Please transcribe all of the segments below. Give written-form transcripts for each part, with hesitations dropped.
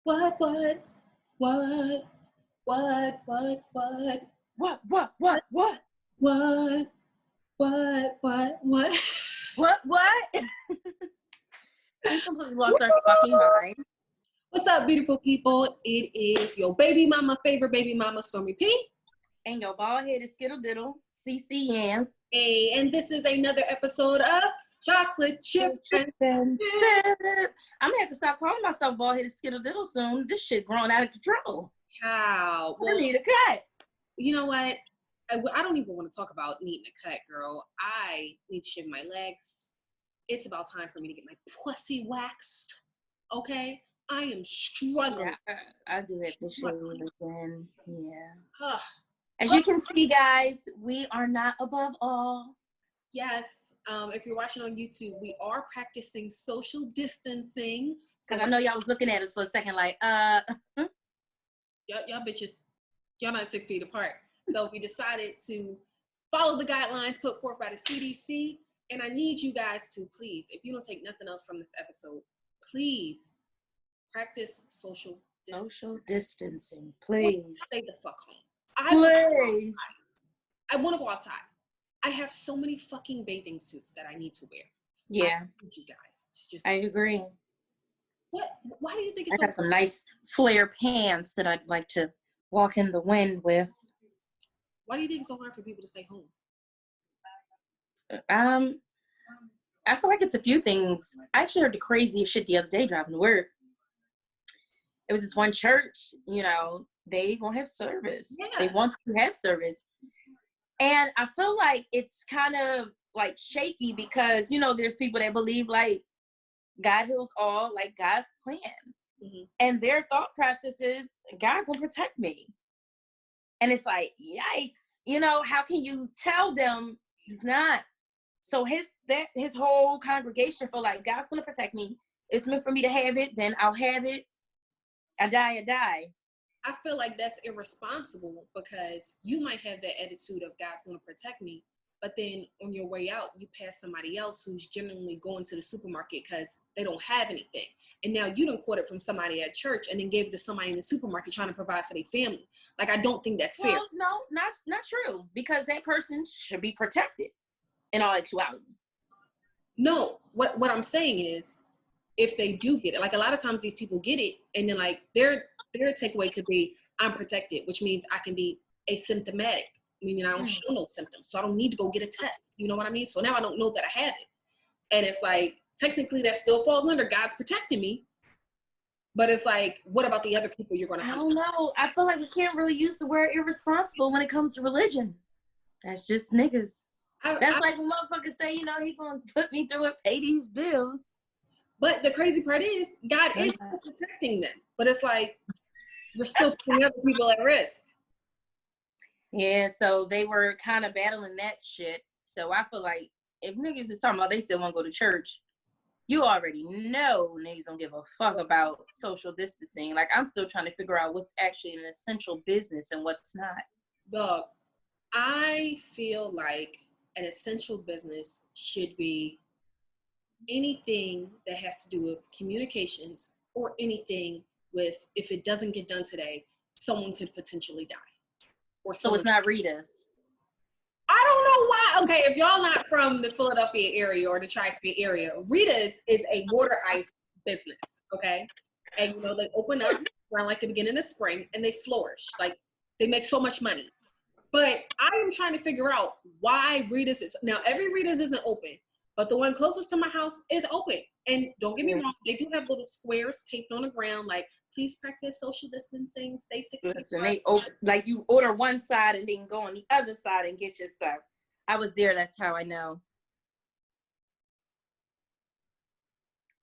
What, what, what, what, what, what, What? what, what? What? We completely lost our fucking mind. What's up, beautiful people? It is your favorite baby mama, Stormy P. And your bald-headed skittle diddle, CC Yams. Hey, and this is another episode of Chocolate Chip and Sip. I'm gonna have to stop calling myself bald-headed skittle diddle soon. This shit growing out of control. Cow. I need a cut. You know what? I don't even want to talk about needing a cut, girl. I need to shave my legs. It's about time for me to get my pussy waxed. Okay? I am struggling. Yeah, I do have to shave again. Yeah. Ugh. As you can see, guys, we are not above all. Yes. If you're watching on YouTube, we are practicing social distancing. Because I know y'all was looking at us for a second like, Y'all bitches, y'all not 6 feet apart. So we decided to follow the guidelines put forth by the CDC. And I need you guys to please, if you don't take nothing else from this episode, please practice social distancing. Social distancing, please. Stay the fuck home. Please. I want to go outside. I have so many fucking bathing suits that I need to wear. Yeah. I need you guys to just. I agree. What? Why do you think I it's got some nice flare pants that I'd like to walk in the wind with. Why do you think it's so hard for people to stay home? I feel like it's a few things. I actually heard the craziest shit the other day driving to work. It was this one church, they won't have service. Yeah. They want to have service. And I feel like it's kind of like shaky because, there's people that believe like God heals all, like God's plan. Mm-hmm. And their thought process is God will protect me. And it's like, yikes, how can you tell them he's not? So his whole congregation feel like God's gonna protect me. It's meant for me to have it, then I'll have it. I die. I feel like that's irresponsible because you might have that attitude of God's gonna protect me, but then on your way out, you pass somebody else who's genuinely going to the supermarket because they don't have anything. And now you done caught it from somebody at church and then gave it to somebody in the supermarket trying to provide for their family. Like, I don't think that's fair. No, not true. Because that person should be protected in all actuality. No, what I'm saying is, if they do get it, like a lot of times these people get it and then like their takeaway could be, I'm protected, which means I can be asymptomatic, meaning I don't show no symptoms. So I don't need to go get a test. You know what I mean? So now I don't know that I have it. And it's like, technically that still falls under God's protecting me. But it's like, what about the other people you're going to I don't know. I feel like we can't really use the word irresponsible when it comes to religion. That's just niggas. That's like when motherfuckers say, he going to put me through and pay these bills. But the crazy part is, God is protecting them. But it's like, we're still putting other people at risk. Yeah, so they were kind of battling that shit. So I feel like if niggas is talking about they still want to go to church, you already know niggas don't give a fuck about social distancing. Like, I'm still trying to figure out what's actually an essential business and what's not. Dog, I feel like an essential business should be anything that has to do with communications or anything with, if it doesn't get done today, someone could potentially die. Or so it's not Rita's. I don't know why. Okay, if y'all not from the Philadelphia area or the tri-state area, Rita's is a water ice business, okay? And they open up around like the beginning of spring and they flourish. Like, they make so much money. But I am trying to figure out why Rita's is, now every Rita's isn't open, but the one closest to my house is open. And don't get me wrong, they do have little squares taped on the ground, like, please practice social distancing, stay 6 feet apart. And they open, like, you order one side and then go on the other side and get your stuff. I was there, that's how I know.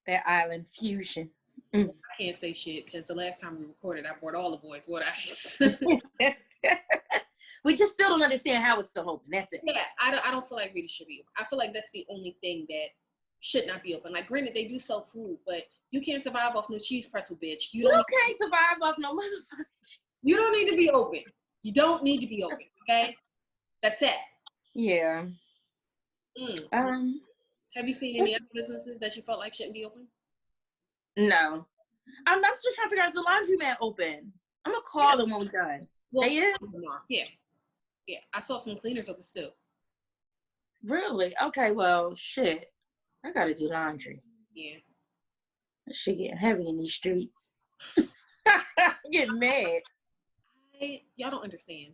That island fusion. I can't say shit because the last time we recorded, I bought all the boys water ice. We just still don't understand how it's still open. That's it. Yeah, I don't feel like Rita should be open. I feel like that's the only thing that should not be open. Like, granted, they do sell food, but you can't survive off no cheese pretzel, bitch. You can't survive off no motherfucker. You don't need to be open. You don't need to be open, okay? That's it. Yeah. Have you seen any other businesses that you felt like shouldn't be open? No. I'm still trying to figure out if the laundromat open. I'm gonna call them when we're done. Well, they is? Yeah. Yeah. I saw some cleaners open still. Really? Okay, well, shit. I gotta do laundry. Yeah. That shit getting heavy in these streets. I'm getting mad. Y'all don't understand.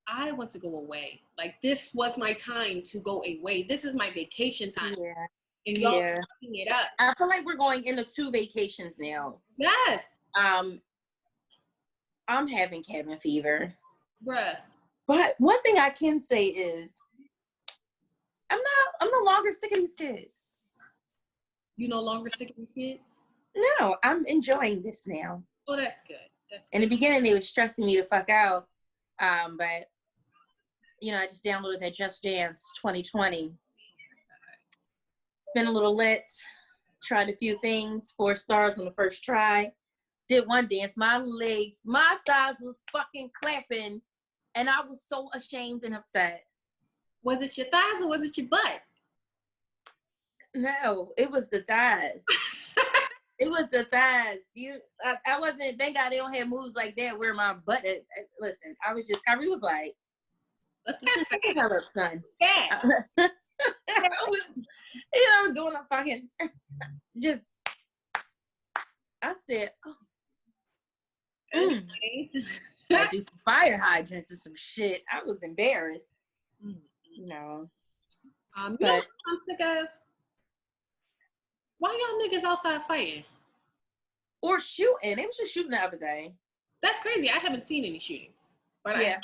I want to go away. Like, this was my time to go away. This is my vacation time. Yeah. And y'all picking it up. I feel like we're going into 2 vacations now. Yes. I'm having cabin fever. Bruh. But one thing I can say is I'm no longer sick of these kids. You no longer sick of these kids? No, I'm enjoying this now. Oh, that's good. That's good. In the beginning, they were stressing me the fuck out. But, you know, I just downloaded that Just Dance 2020. Been a little lit. Tried a few things. 4 stars on the first try. Did one dance. My legs, my thighs was fucking clapping. And I was so ashamed and upset. Was it your thighs or was it your butt? No, it was the thighs. It was the thighs. I wasn't, thank God they don't have moves like that where my butt is. Listen, I was just, Kyrie was like, let's test it out, son. Yeah. I was, you know, doing a fucking, just, I said, oh. I do some fire hydrants and some shit. I was embarrassed. No. You know what I'm sick of? Why y'all niggas outside fighting? Or shooting. It was just shooting the other day. That's crazy. I haven't seen any shootings. But yeah.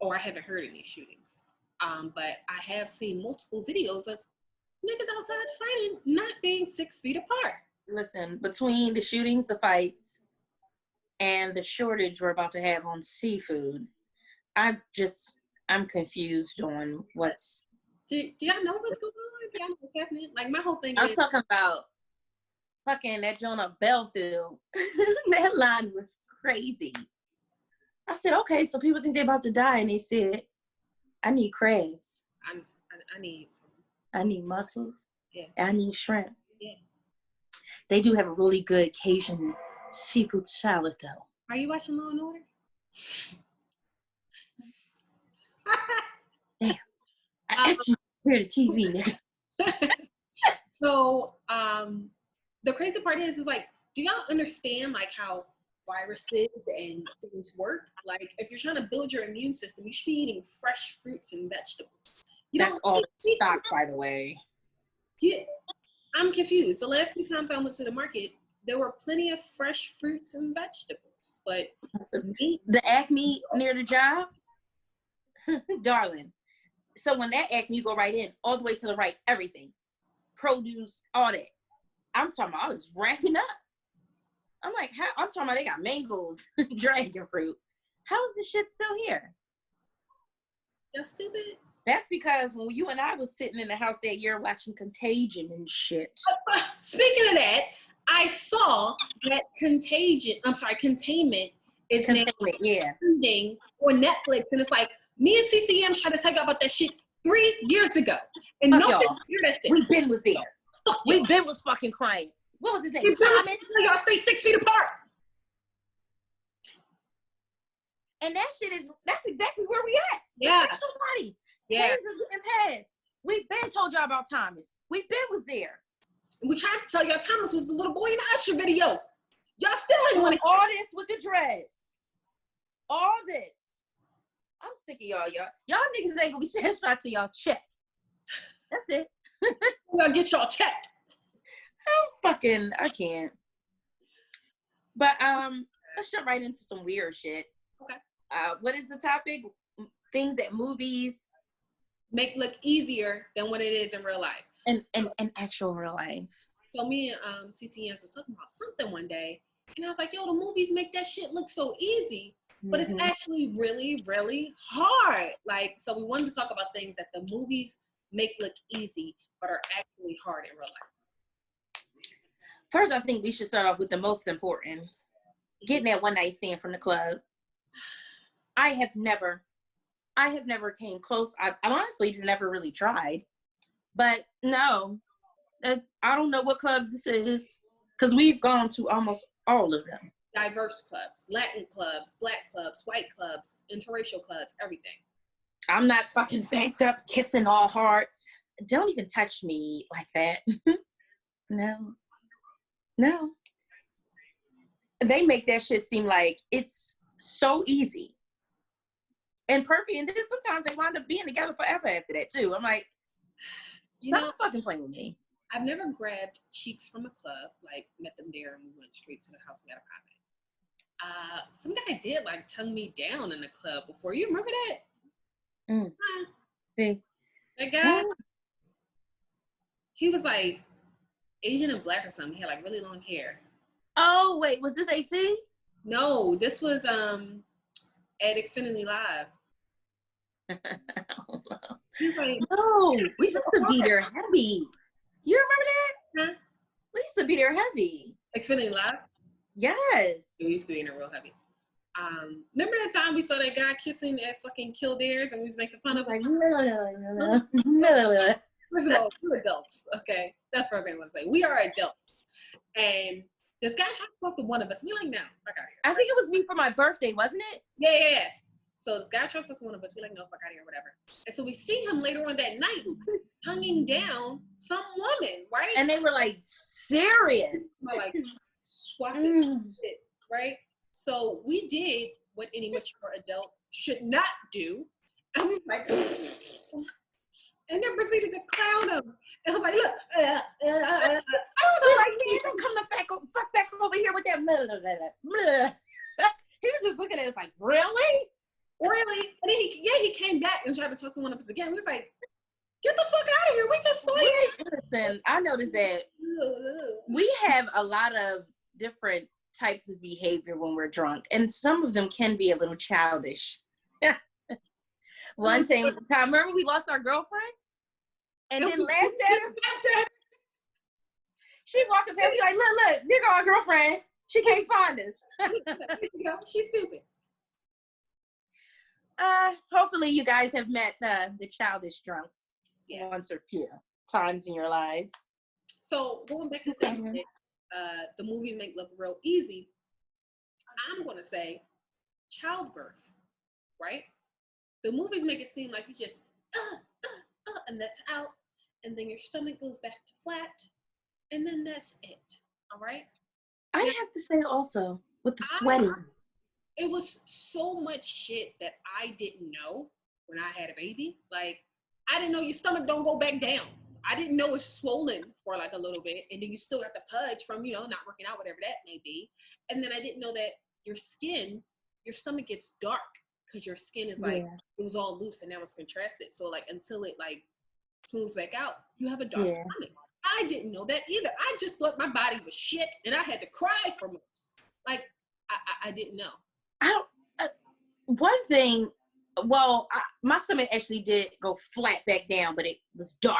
I haven't heard any shootings. But I have seen multiple videos of niggas outside fighting, not being 6 feet apart. Listen, between the shootings, the fights, and the shortage we're about to have on seafood, I'm confused on what's... Do y'all know what's going on? Do y'all know what's happening? Like, my whole thing I'm talking about fucking that Jonah Belfield. That line was crazy. I said, okay, so people think they're about to die, and they said, I need crabs. I need some. I need mussels. Yeah. I need shrimp. Yeah. They do have a really good Cajun seafood salad, though. Are you watching Law and Order? Damn. I actually hear the TV, nigga. So, the crazy part is like, do y'all understand like how viruses and things work? Like, if you're trying to build your immune system, you should be eating fresh fruits and vegetables. That's all stock, by the way. Yeah, I'm confused. The last few times I went to the market, there were plenty of fresh fruits and vegetables, but the Acme near the job, darling. So when that Acme, you go right in, all the way to the right, everything, produce, all that. I'm talking about, I was racking up. I'm like, how? I'm talking about they got mangoes, dragon fruit. How is this shit still here? Y'all stupid. That's because when you and I was sitting in the house that year watching Contagion and shit. Speaking of that, I saw that Containment is now trending on Netflix, and it's like, me and CCM tried to talk about that shit 3 years ago, and nobody heard that shit. We Ben was there. We Ben was fucking crying. What was his name? Thomas. Y'all stay 6 feet apart. And that's exactly where we at. Yeah. Nobody. Yeah. Things is getting passed. We Ben told y'all about Thomas. We Ben was there. We tried to tell y'all Thomas was the little boy in the Usher video. Y'all still ain't want to. All this with the dreads. All this. I'm sick of y'all. Y'all niggas ain't gonna be satisfied till y'all check. That's it. We're gonna get y'all checked. I can't. But let's jump right into some weird shit. Okay. What is the topic? Things that movies make look easier than what it is in real life. And actual real life. So me and CCN was talking about something one day, and I was like, yo, the movies make that shit look so easy. But it's actually really, really hard. Like, so we wanted to talk about things that the movies make look easy, but are actually hard in real life. First, I think we should start off with the most important. Getting that one night stand from the club. I have never came close. I honestly never really tried. But no, I don't know what clubs this is. Because we've gone to almost all of them. Diverse clubs, Latin clubs, Black clubs, white clubs, interracial clubs, everything. I'm not fucking banked up, kissing all hard. Don't even touch me like that. No. They make that shit seem like it's so easy and perfect. And then sometimes they wind up being together forever after that too. I'm like, stop fucking playing with me. I've never grabbed cheeks from a club, like met them there and we went straight to the house and got a pop. Some guy did like tongue me down in the club before. You remember that? See, that guy, he was like Asian and black or something. He had like really long hair. Oh wait, was this AC? No, this was at Xfinity Live. He's like, no, we used to be there heavy. You remember that? Huh? We used to be there heavy. Xfinity Live? Yes. We used to be in there real heavy. Remember that time we saw that guy kissing at fucking Kildare's and we was making fun of him? First of all, we're adults, okay? That's the first thing I want to say. We are adults. And this guy tried to talk to one of us. We like, no, fuck out of here. I think it was me for my birthday, wasn't it? Yeah. So this guy tries to talk to one of us. We like, no, fuck out of here, whatever. And so we see him later on that night tonguing down some woman, right? And they were like serious. Like swapping shit, right? So we did what any mature adult should not do. And we were like, and then proceeded to clown him. And I was like, look, I don't know, like, man, don't come the fuck back over here with that. He was just looking at us like, really? Really? And then he came back and tried to talk to one of us again. We was like, get the fuck out of here. We just saw you. Listen, I noticed that we have a lot of different types of behavior when we're drunk, and some of them can be a little childish. One time, remember we lost our girlfriend? And then laughed at her. She walking past, like, look, there go our girlfriend. She can't find us. She's stupid. Hopefully you guys have met the childish drunks once or few times in your lives. So going back to things that the movies make look real easy, I'm gonna say childbirth, right? The movies make it seem like you just and that's out, and then your stomach goes back to flat, and then that's it. All right. I have to say also with the sweating. It was so much shit that I didn't know when I had a baby. Like, I didn't know your stomach don't go back down. I didn't know it's swollen for like a little bit. And then you still got the pudge from, not working out, whatever that may be. And then I didn't know that your stomach gets dark because your skin is like, it was all loose and now it's contrasted. So like, until it like smooths back out, you have a dark stomach. I didn't know that either. I just thought my body was shit and I had to cry for months. Like, I didn't know. One thing, my stomach actually did go flat back down, but it was dark.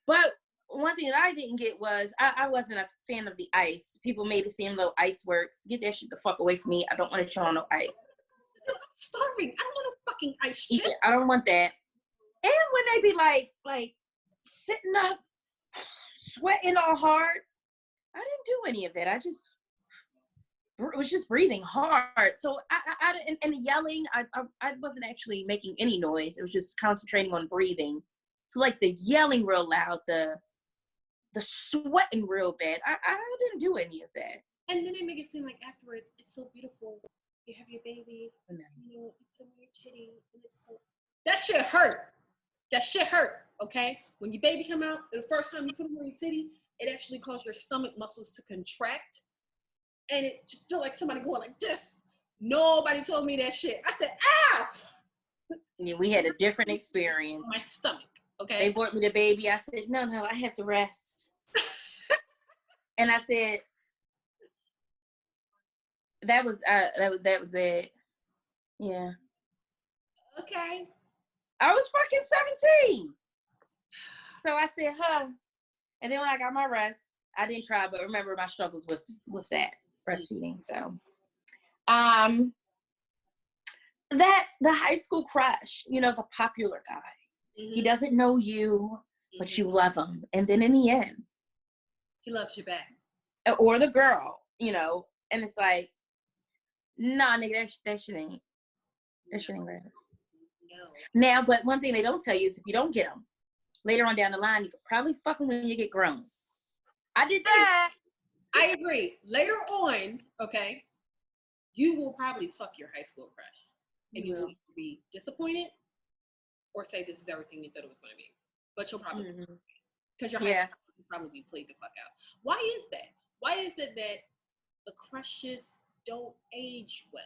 But one thing that I didn't get was I wasn't a fan of the ice. People made it seem though ice works. Get that shit the fuck away from me. I don't want to show on no ice. I'm starving. I don't want no fucking ice chips. I don't want that. And when they be like sitting up, sweating all hard, I didn't do any of that. I was just breathing hard. So I didn't, and yelling, I wasn't actually making any noise. It was just concentrating on breathing. So like the yelling real loud, the sweating real bad. I didn't do any of that. And then they make it seem like afterwards, it's so beautiful. You have your baby, you put on your titty, and it's so. That shit hurt. That shit hurt. Okay, when your baby come out, the first time you put them on your titty, it actually caused your stomach muscles to contract. And it just felt like somebody going like this. Nobody told me that shit. I said, ow! Yeah, we had a different experience. My stomach, okay? They brought me the baby. I said, no, I have to rest. And I said, that was it. Yeah. Okay. I was fucking 17. So I said, and then when I got my rest, I didn't try, but remember my struggles with that breastfeeding. So, that the high school crush, the popular guy, he doesn't know you, but you love him. And then in the end, He loves you back. Or the girl, you know, and it's like, nah, nigga, that shit ain't right. No. Now, but one thing they don't tell you is if you don't get them, later on down the line, you could probably fuck them when you get grown. I did that. I agree. Later on, okay, you will probably fuck your high school crush. And you will either be disappointed or say this is everything you thought it was going to be. But you'll probably because your high school crush will probably be played the fuck out. Why is that? Why is it that the crushes don't age well?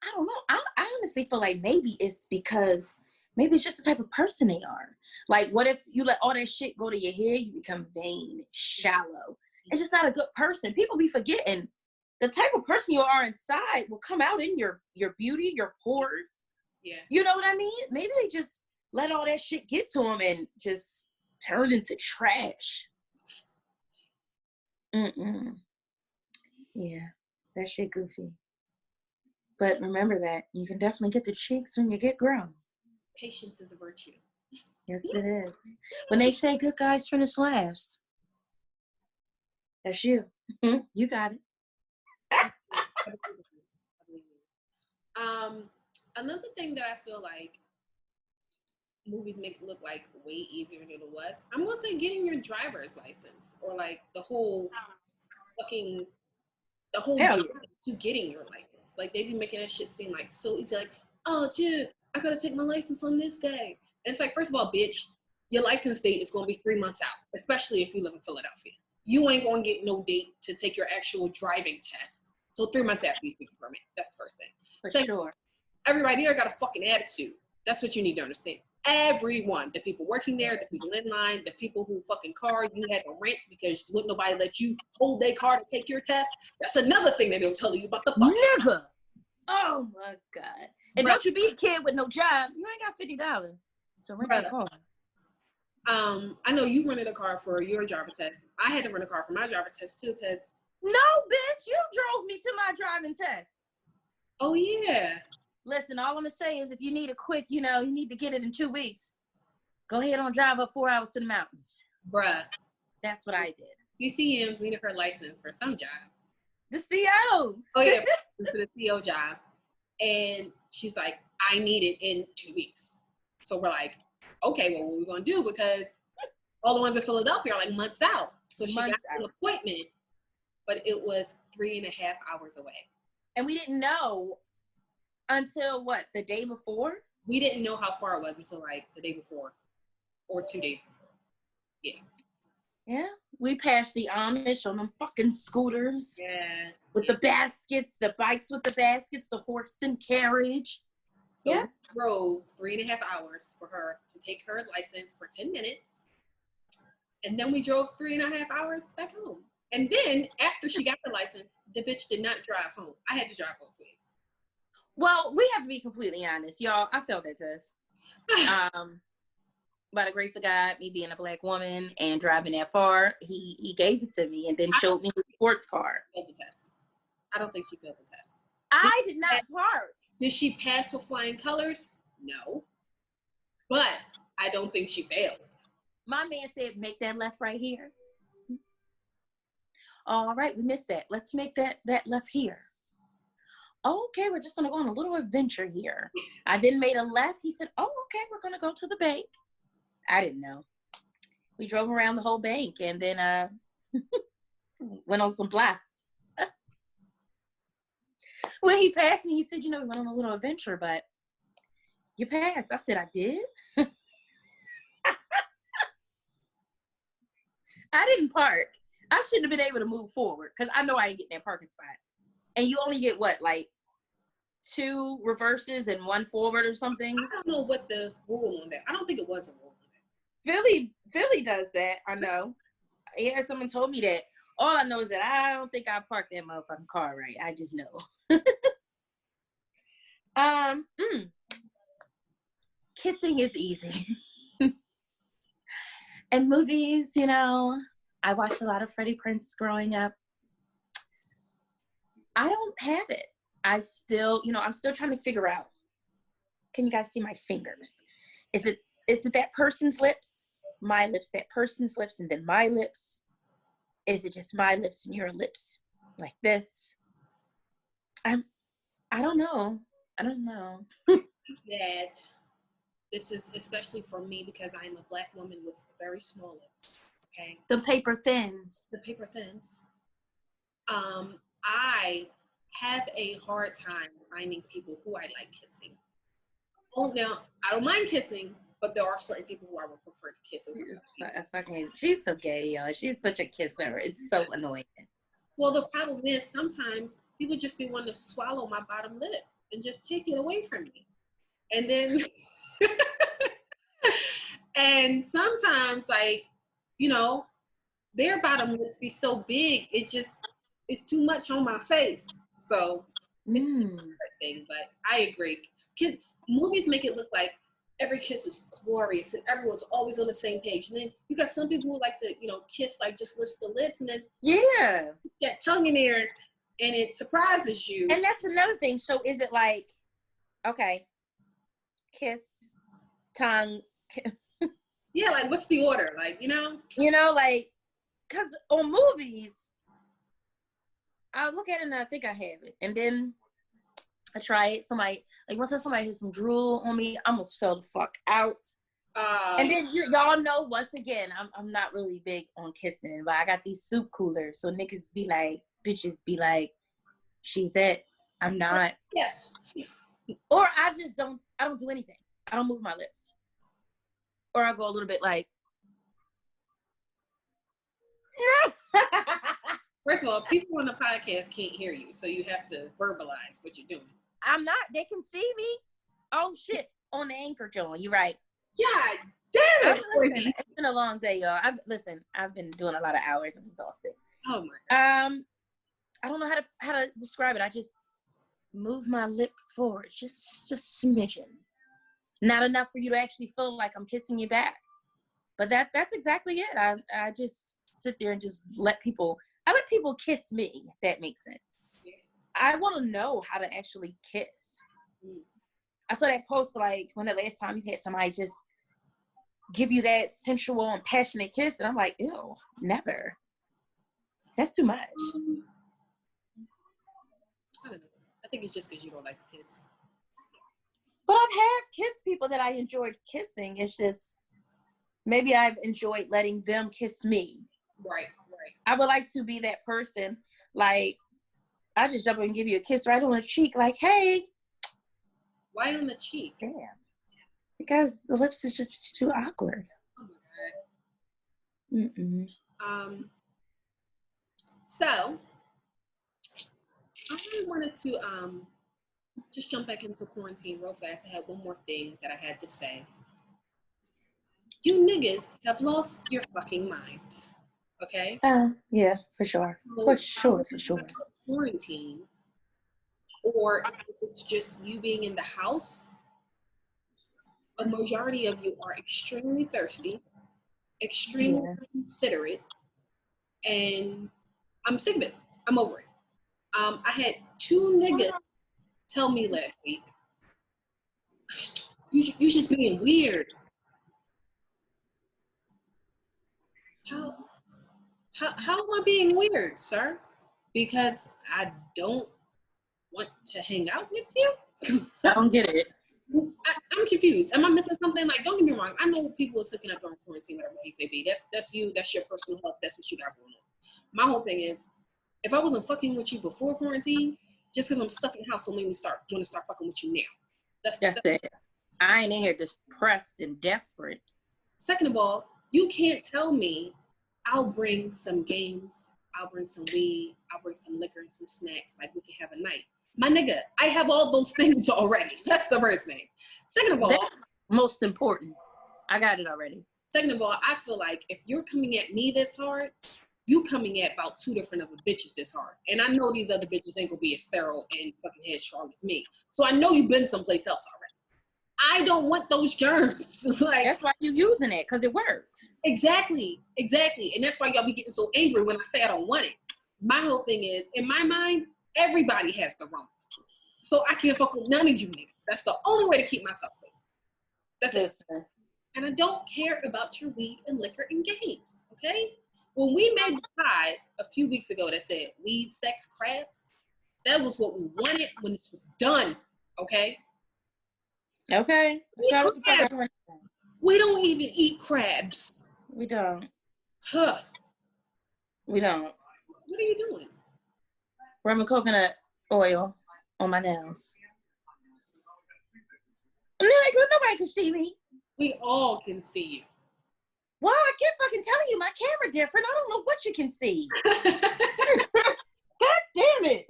I don't know. I honestly feel like maybe it's because maybe it's just the type of person they are. Like, what if you let all that shit go to your head? You become vain, shallow, and just not a good person. People be forgetting the type of person you are inside will come out in your beauty, your pores. Yeah. You know what I mean? Maybe they just let all that shit get to them and just turned into trash. Yeah, that shit goofy. But remember that you can definitely get the cheeks when you get grown. Patience is a virtue. Yes, it is. When they say good guys finish last, that's you. You got it. Another thing that I feel like movies make it look like way easier than it was, I'm gonna say getting your driver's license or like the whole journey to getting your license. Like they be making that shit seem like so easy. Like, oh dude, I gotta take my license on this day. And it's like, first of all, bitch, your license date is gonna be 3 months out, especially if you live in Philadelphia. You ain't gonna get no date to take your actual driving test. So 3 months after you get your permit. That's the first thing. For sure. Everybody here got a fucking attitude. That's what you need to understand. Everyone, the people working there, the people in line, the people who fucking car you had to rent because wouldn't nobody let you hold their car to take your test. That's another thing that they'll tell you about the nigga. Oh my God. And don't you be a kid with no job. You ain't got $50 to rent a car. I know you rented a car for your driver's test. I had to rent a car for my driver's test too because no, bitch, you drove me to my driving test. Oh yeah. Listen, all I'm gonna say is if you need a quick, you need to get it in 2 weeks, go ahead and drive up 4 hours to the mountains. Bruh. That's what I did. CCM's needed her license for some job. The CO. Oh yeah, for the CO job. And she's like, I need it in 2 weeks. So we're like, okay, well, what are we gonna do? Because all the ones in Philadelphia are like months out. So she got an appointment, but it was 3.5 hours away. And we didn't know until what, the day before? We didn't know how far it was until like the day before or 2 days before. Yeah. Yeah. We passed the Amish on them fucking scooters. Yeah. With the baskets, the bikes with the baskets, the horse and carriage. So we drove 3.5 hours for her to take her license for 10 minutes. And then we drove 3.5 hours back home. And then after she got her license, the bitch did not drive home. I had to drive both ways. Well, we have to be completely honest, y'all. I failed that test. By the grace of God, me being a Black woman and driving that far, he gave it to me and then showed me his sports car. Failed the test. I don't think she failed the test. I did not park. Did she pass with flying colors? No. But I don't think she failed. My man said, make that left right here. All right, we missed that. Let's make that left here. Okay, we're just going to go on a little adventure here. I then made a left. He said, oh, okay, we're going to go to the bank. I didn't know. We drove around the whole bank and then went on some blocks. When he passed me, he said, we went on a little adventure, but you passed. I said, I did? I didn't park. I shouldn't have been able to move forward because I know I ain't getting that parking spot. And you only get what, like 2 reverses and 1 forward or something? I don't know what the rule on that. I don't think it was a rule on that. Philly does that. I know. Yeah, someone told me that. All I know is that I don't think I parked that motherfucking car right. I just know. Kissing is easy. And movies, I watched a lot of Freddie Prinze growing up. I don't have it. I still, I'm still trying to figure out. Can you guys see my fingers? Is it that person's lips? my lips, that person's lips, and then my lips? Is it just my lips and your lips like this? I don't know. I don't know. That this is especially for me because I'm a Black woman with very small lips. Okay. The paper thins. The paper thins. I have a hard time finding people who I like kissing. Oh, now I don't mind kissing, but there are certain people who I would prefer to kiss over. She's so gay, y'all. She's such a kisser. It's so annoying. Well, the problem is sometimes people just be wanting to swallow my bottom lip and just take it away from me. And then, and sometimes, like, you know, their bottom lips be so big, it's too much on my face. So, it's a thing, but I agree. Movies make it look like every kiss is glorious and everyone's always on the same page. And then you got some people who like to, kiss like just lips to lips, and then that tongue in there, and it surprises you. And that's another thing. So is it like, okay, kiss, tongue? Yeah, like what's the order? Like, like, because on movies, I look at it and I think I have it, and then I try it. Somebody, like, once somebody had some drool on me, I almost fell the fuck out. And then y'all know, once again, I'm not really big on kissing, but I got these soup coolers, so niggas be like, bitches be like, she's it. I'm not. Yes. Or I don't do anything. I don't move my lips. Or I go a little bit like. First of all, people on the podcast can't hear you, so you have to verbalize what you're doing. I'm not. They can see me. Oh, shit. On the anchor, Joan. You're right. God damn it. It's been a long day, y'all. I've been doing a lot of hours. I'm exhausted. Oh, my God. I don't know how to describe it. I just move my lip forward. Just smidgen. Not enough for you to actually feel like I'm kissing you back. But that's exactly it. I just sit there and just let people kiss me, if that makes sense. I want to know how to actually kiss. I saw that post, like, when the last time you had somebody just give you that sensual and passionate kiss, and I'm like, ew, never. That's too much. I don't know. I think it's just because you don't like to kiss. But I've had kissed people that I enjoyed kissing. It's just, maybe I've enjoyed letting them kiss me. Right. I would like to be that person, like, I just jump up and give you a kiss right on the cheek, like, hey. Why on the cheek? Damn. Because the lips is just too awkward. Oh my God. Mm-mm. So I really wanted to just jump back into quarantine real fast. I had one more thing that I had to say. You niggas have lost your fucking mind. Okay? Yeah, for sure. For sure. Quarantine, or if it's just you being in the house, a majority of you are extremely thirsty, extremely considerate, and I'm sick of it. I'm over it. I had 2 niggas tell me last week, you just being weird. How am I being weird, sir? Because I don't want to hang out with you? I don't get it. I'm confused. Am I missing something? Like, don't get me wrong. I know people are hooking up during quarantine, whatever the case may be. That's you. That's your personal health. That's what you got going on. My whole thing is, if I wasn't fucking with you before quarantine, just because I'm stuck in the house don't make me want to start fucking with you now. That's it. I ain't in here depressed and desperate. Second of all, you can't tell me I'll bring some games, I'll bring some weed, I'll bring some liquor and some snacks, like we can have a night. My nigga, I have all those things already. That's the first thing. Second of all, that's most important. I got it already. Second of all, I feel like if you're coming at me this hard, you coming at about 2 different other bitches this hard. And I know these other bitches ain't gonna be as thorough and fucking headstrong as me. So I know you've been someplace else already. I don't want those germs. Like, that's why you're using it, because it works. Exactly. And that's why y'all be getting so angry when I say I don't want it. My whole thing is, in my mind, everybody has the wrong. So I can't fuck with none of you niggas. That's the only way to keep myself safe. That's it. And I don't care about your weed and liquor and games, okay? When we made the pie a few weeks ago that said weed, sex, crabs, that was what we wanted when this was done, okay? Okay. So what the fuck I want? We don't even eat crabs. We don't. Huh. We don't. What are you doing? Rubbing coconut oil on my nails. Nobody can see me. We all can see you. Well, I keep fucking telling you, my camera different. I don't know what you can see. God damn it.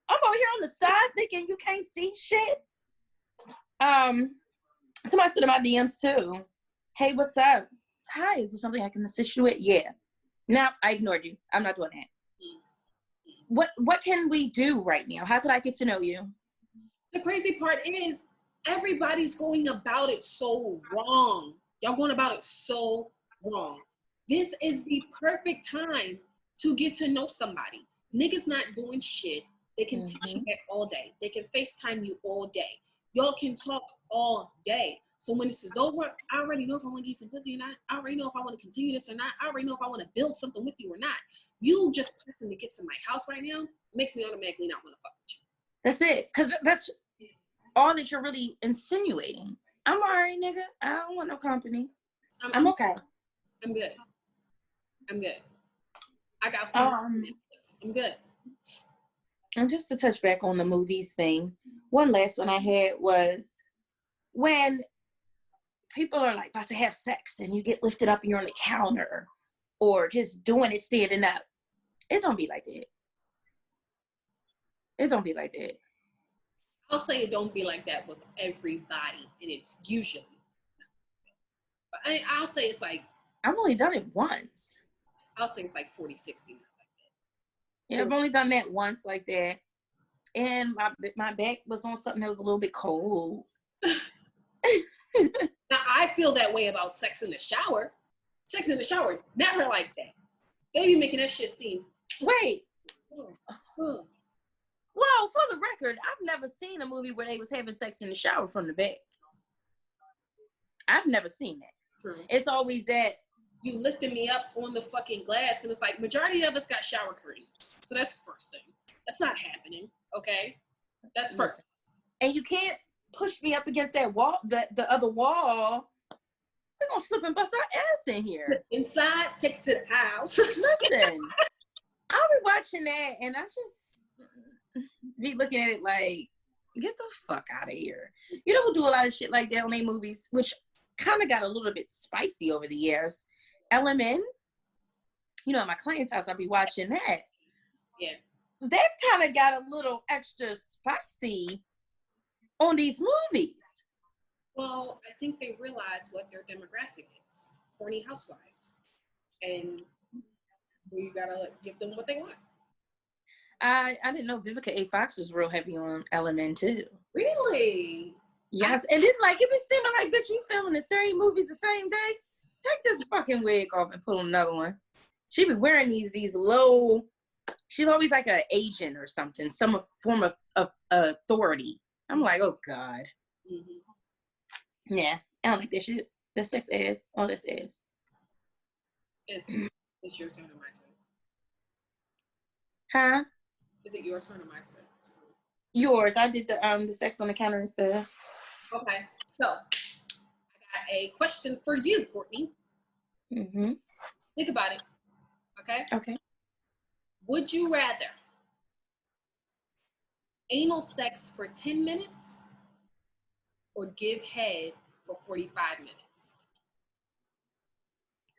I'm over here on the side thinking you can't see shit. Somebody stood in my DMs too. Hey, what's up? Hi, is there something I can assist you with? Yeah. No, I ignored you. I'm not doing that. What can we do right now? How could I get to know you? The crazy part is everybody's going about it so wrong. Y'all going about it so wrong. This is the perfect time to get to know somebody. Niggas not doing shit. They can text you back all day. They can FaceTime you all day. Y'all can talk all day. So when this is over, I already know if I want to get some pussy or not. I already know if I want to continue this or not. I already know if I want to build something with you or not. You just pressing to get to my house right now makes me automatically not want to fuck with you. That's it. Because that's all that you're really insinuating. I'm all right, nigga. I don't want no company. I'm okay. I'm good. I got I'm good. And just to touch back on the movies thing, one last one I had was when people are like about to have sex and you get lifted up and you're on the counter or just doing it standing up. It don't be like that. It don't be like that. I'll say it don't be like that with everybody, and it's usually. But I'll say it's like. I've only done it once. I'll say it's like 40, 60. Like that. Yeah, I've only done that once like that. And my back was on something that was a little bit cold. Now, I feel that way about sex in the shower. Sex in the shower is never like that. They be making that shit seem. Wait. Well, for the record, I've never seen a movie where they was having sex in the shower from the back. I've never seen that. True. It's always that you lifting me up on the fucking glass, and it's like majority of us got shower curtains. So that's the first thing. That's not happening, okay? That's first. And you can't push me up against that wall, the other wall. We're gonna slip and bust our ass in here. Inside, take it to the house. Listen, I'll be watching that, and I just be looking at it like, get the fuck out of here. You know who do a lot of shit like that on their movies, which kind of got a little bit spicy over the years? Element. You know, at my client's house, I'll be watching that. Yeah. They've kind of got a little extra spicy on these movies. Well, I think they realize what their demographic is. Horny housewives. And you gotta give them what they want. I didn't know Vivica A. Fox was real heavy on Element too. Really? Yes, and then like it be seeming like, bitch, you filming the same movies the same day? Take this fucking wig off and put on another one. She be wearing these low. She's always like an agent or something, some form of authority. I'm like, oh God. Mm-hmm. Yeah, I don't like that shit. That sex ass. All this ass. It's your turn or my turn? Huh? Is it your turn or my turn? Yours. I did the sex on the counter and stuff. Okay, so I got a question for you, Courtney. Mm-hmm. Think about it. Okay? Okay. Would you rather anal sex for 10 minutes or give head for 45 minutes?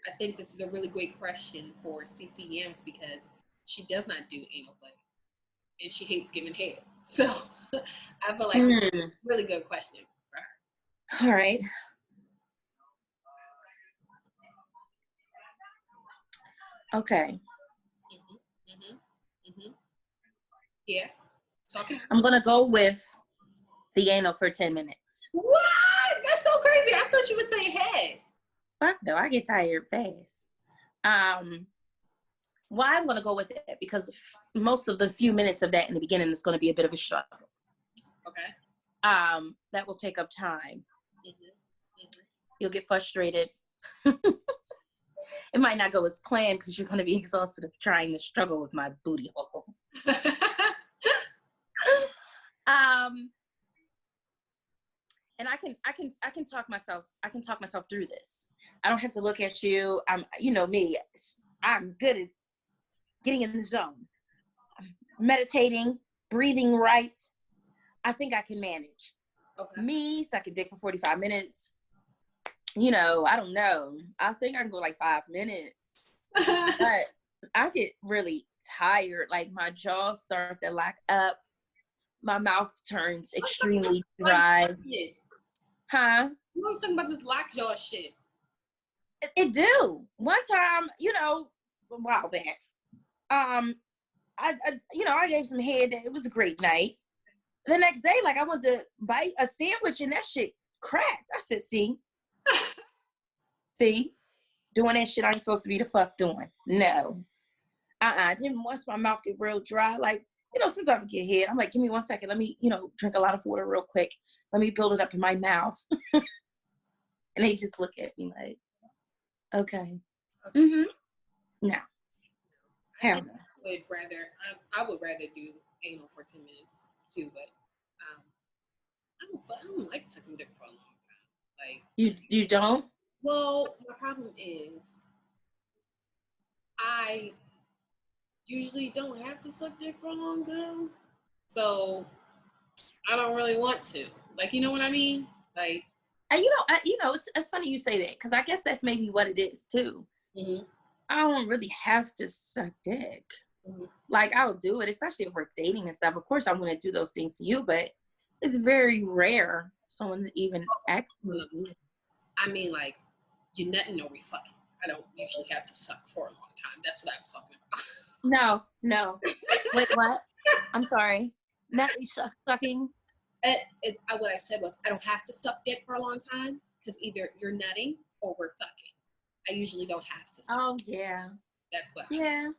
I think this is a really great question for CC Yams because she does not do anal play and she hates giving head. So I feel like it's a really good question for her. All right. Okay. Yeah. Talking. I'm gonna go with the anal for 10 minutes. What? That's so crazy. I thought you would say head. Fuck no, I get tired fast. Why I'm gonna go with it because most of the few minutes of that in the beginning is gonna be a bit of a struggle. Okay. That will take up time. You'll get frustrated. It might not go as planned because you're going to be exhausted of trying to struggle with my booty hole. And I can talk myself through this. I don't have to look at you. You know me. I'm good at getting in the zone, meditating, breathing right. I think I can manage. Okay. Me sucking dick for 45 minutes. You know, I don't know. I think I can go like 5 minutes. But I get really tired. Like my jaws start to lock up. My mouth turns extremely dry. Huh? You always talking about this lockjaw shit. It do. One time, you know, a while back, I gave some head. It was a great night. The next day, like I went to bite a sandwich and that shit cracked. I said, see, doing that shit I ain't supposed to be the fuck doing. No. Then once my mouth get real dry, like, you know, sometimes I get head. I'm like, give me 1 second. Let me, you know, drink a lot of water real quick. Let me build it up in my mouth. And they just look at me like, okay. Mm-hmm. No. Hell no. I would rather do anal for 10 minutes too, but I don't like sucking dick for a long time. Like you don't? Well, my problem is I usually don't have to suck dick for a long time, so I don't really want to. Like, you know what I mean? Like, and it's funny you say that because I guess that's maybe what it is too. Mm-hmm. I don't really have to suck dick. Mm-hmm. Like I'll do it, especially if we're dating and stuff. Of course, I'm going to do those things to you, but it's very rare someone even asks me. I mean, like, you're nutting or we fucking. I don't usually have to suck for a long time. That's what I was talking about. No. Wait, what? I'm sorry. Nutting, sucking. What I said was I don't have to suck dick for a long time because either you're nutting or we're fucking. I usually don't have to suck. Oh, yeah. That's what Yeah.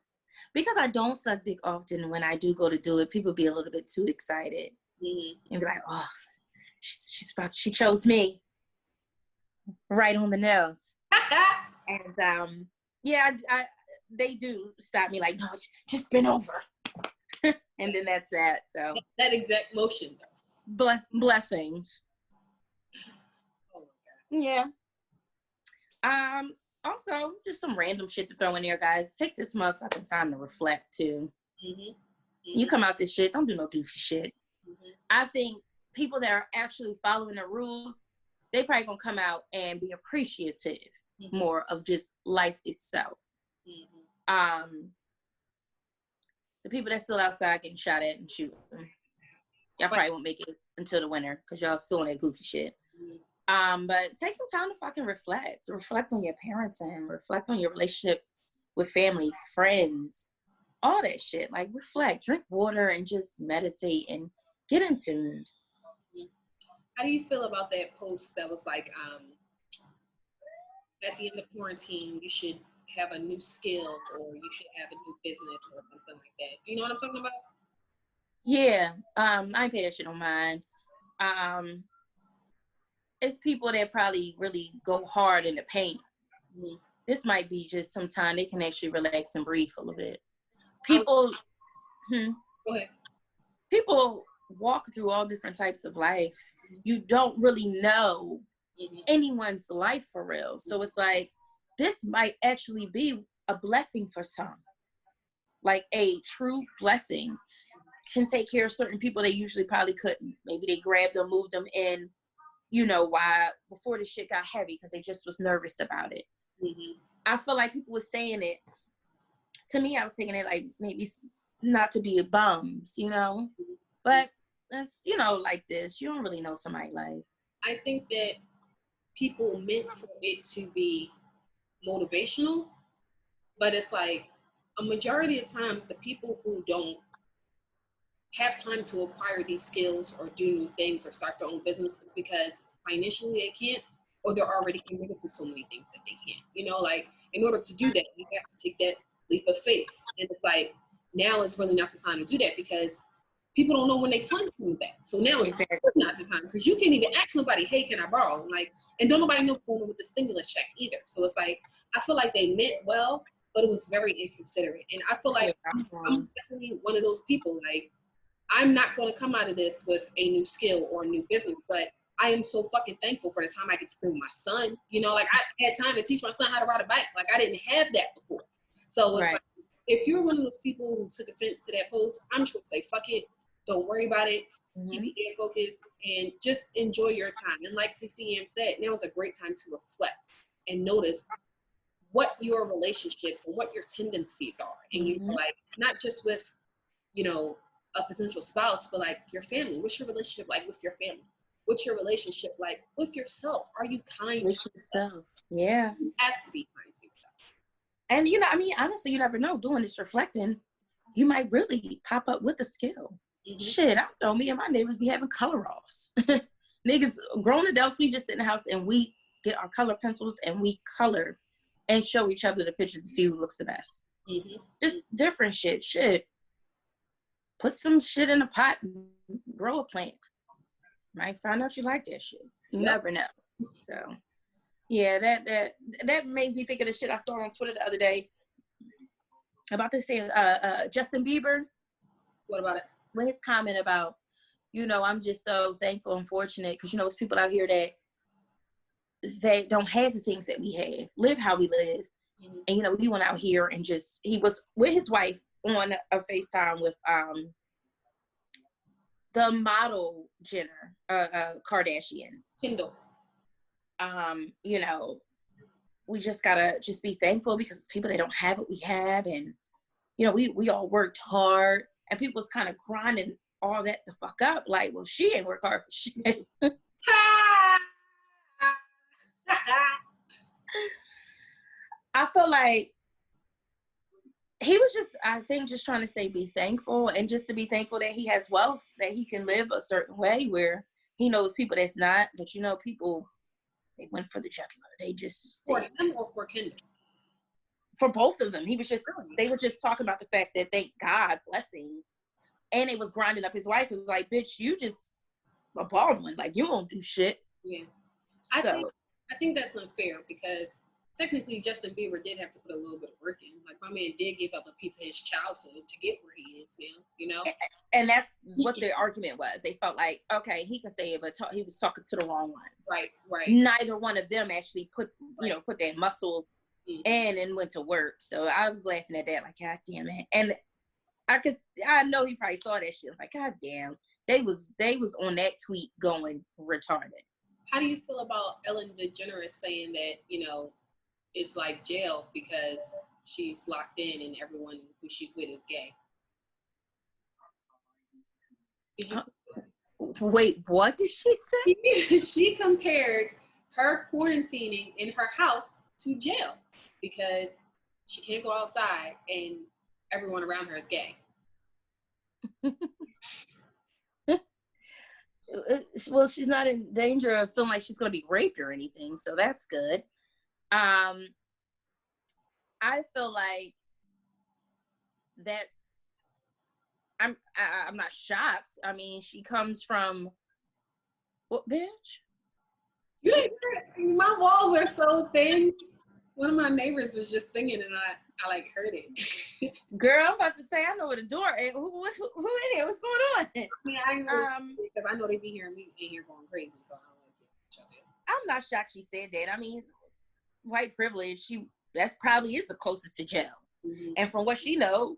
Because I don't suck dick often, when I do go to do it, people be a little bit too excited. Mm-hmm. And be like, oh, she chose me. Right on the nose. And yeah, they do stop me like, no, just bend over. And then that's that. So that exact motion though. Blessings. Oh my God. Yeah. Also, just some random shit to throw in there, guys. Take this motherfucking time to reflect too. Mm-hmm. Mm-hmm. You come out this shit, don't do no doofy shit. Mm-hmm. I think people that are actually following the rules, they probably gonna come out and be appreciative more of just life itself. Mm-hmm. The people that's still outside getting shot at and shooting, y'all probably won't make it until the winter because y'all still in that goofy shit. Mm-hmm. But take some time to fucking reflect on your parenting, reflect on your relationships with family, friends, all that shit. Like reflect, drink water, and just meditate and get in tune. How do you feel about that post that was like, at the end of quarantine, you should have a new skill or you should have a new business or something like that? Do you know what I'm talking about? Yeah. I ain't pay that shit on mine. It's people that probably really go hard in the paint. Mm-hmm. This might be just some time they can actually relax and breathe a little bit. People, Go ahead. People walk through all different types of life. You don't really know anyone's life for real. So it's like, this might actually be a blessing for some. Like a true blessing. Can take care of certain people they usually probably couldn't. Maybe they grabbed them, moved them in, why before the shit got heavy because they just was nervous about it. Mm-hmm. I feel like people were saying it. To me, I was taking it like maybe not to be bums, but that's, like this. You don't really know somebody's life. I think that people meant for it to be motivational, but it's like a majority of times the people who don't have time to acquire these skills or do new things or start their own business is because financially they can't, or they're already committed to so many things that they can't. Like in order to do that, you have to take that leap of faith. And it's like, now is really not the time to do that because people don't know when they funds coming back. So now it's not the time because you can't even ask nobody, hey, can I borrow? Like, and don't nobody know what's going on with the stimulus check either. So it's like, I feel like they meant well, but it was very inconsiderate. And I feel like I'm definitely one of those people. Like, I'm not going to come out of this with a new skill or a new business, but I am so fucking thankful for the time I could spend with my son. You know, like I had time to teach my son how to ride a bike. Like I didn't have that before. So it's like, if you're one of those people who took offense to that post, I'm just going to say, fuck it. Don't worry about it. Keep your head focused and just enjoy your time. And like CCM said, now is a great time to reflect and notice what your relationships and what your tendencies are. And you know, like, not just with, you know, a potential spouse, but like your family. What's your relationship like with your family? What's your relationship like with yourself? Are you kind to yourself? Yeah. You have to be kind to yourself. And, you know, I mean, honestly, you never know. Doing this reflecting, you might really pop up with a skill. Shit, I don't know. Me and my neighbors be having color offs. Niggas, grown adults, we just sit in the house and we get our color pencils and we color and show each other the pictures to see who looks the best. Just different shit. Put some shit in a pot and grow a plant. Might find out you like that shit. You never know. So, yeah, that made me think of the shit I saw on Twitter the other day about this thing, Justin Bieber. What about it? With his comment about, you know, I'm just so thankful and fortunate because, you know, there's people out here that they don't have the things that we have, live how we live. And, you know, we went out here and just, he was with his wife on a FaceTime with the model Jenner, Kardashian. Kendall. You know, we just gotta just be thankful because people that don't have what we have. And, you know, we all worked hard. And people was kind of grinding all that the fuck up. Like, well, she ain't work hard for shit. I feel like he was just, I think, just trying to say be thankful and just to be thankful that he has wealth, that he can live a certain way where he knows people that's not. But, you know, people, they went for the jugular. They just. For him or for Kendall? For both of them. He was just, they were just talking about the fact that thank God, blessings. And it was grinding up his wife. It was like, bitch, you just a Baldwin. Like, you don't do shit. Yeah. So. I think that's unfair because technically Justin Bieber did have to put a little bit of work in. Like, my man did give up a piece of his childhood to get where he is now, you know? And that's what the argument was. They felt like, okay, he can say it, but he was talking to the wrong ones. Right. Neither one of them actually put that muscle in and went to work. So I was laughing at that, like, God damn it. And I know he probably saw that shit. Like, God damn, they was on that tweet going retarded. How do you feel about Ellen DeGeneres saying that, you know, it's like jail because she's locked in and everyone who she's with is gay? Did you wait, what did she say? She compared her quarantining in her house to jail because she can't go outside and everyone around her is gay. Well, she's not in danger of feeling like she's going to be raped or anything, so that's good. I feel like that's. I'm not shocked. I mean, she comes from what, bitch? My walls are so thin. One of my neighbors was just singing, and I like heard it. Girl, I'm about to say I know where the door is. Who in here? What's going on? Because I know they be hearing me in here going crazy, so I don't like it. I'm not shocked she said that. I mean, white privilege. That's probably is the closest to jail. And from what she know,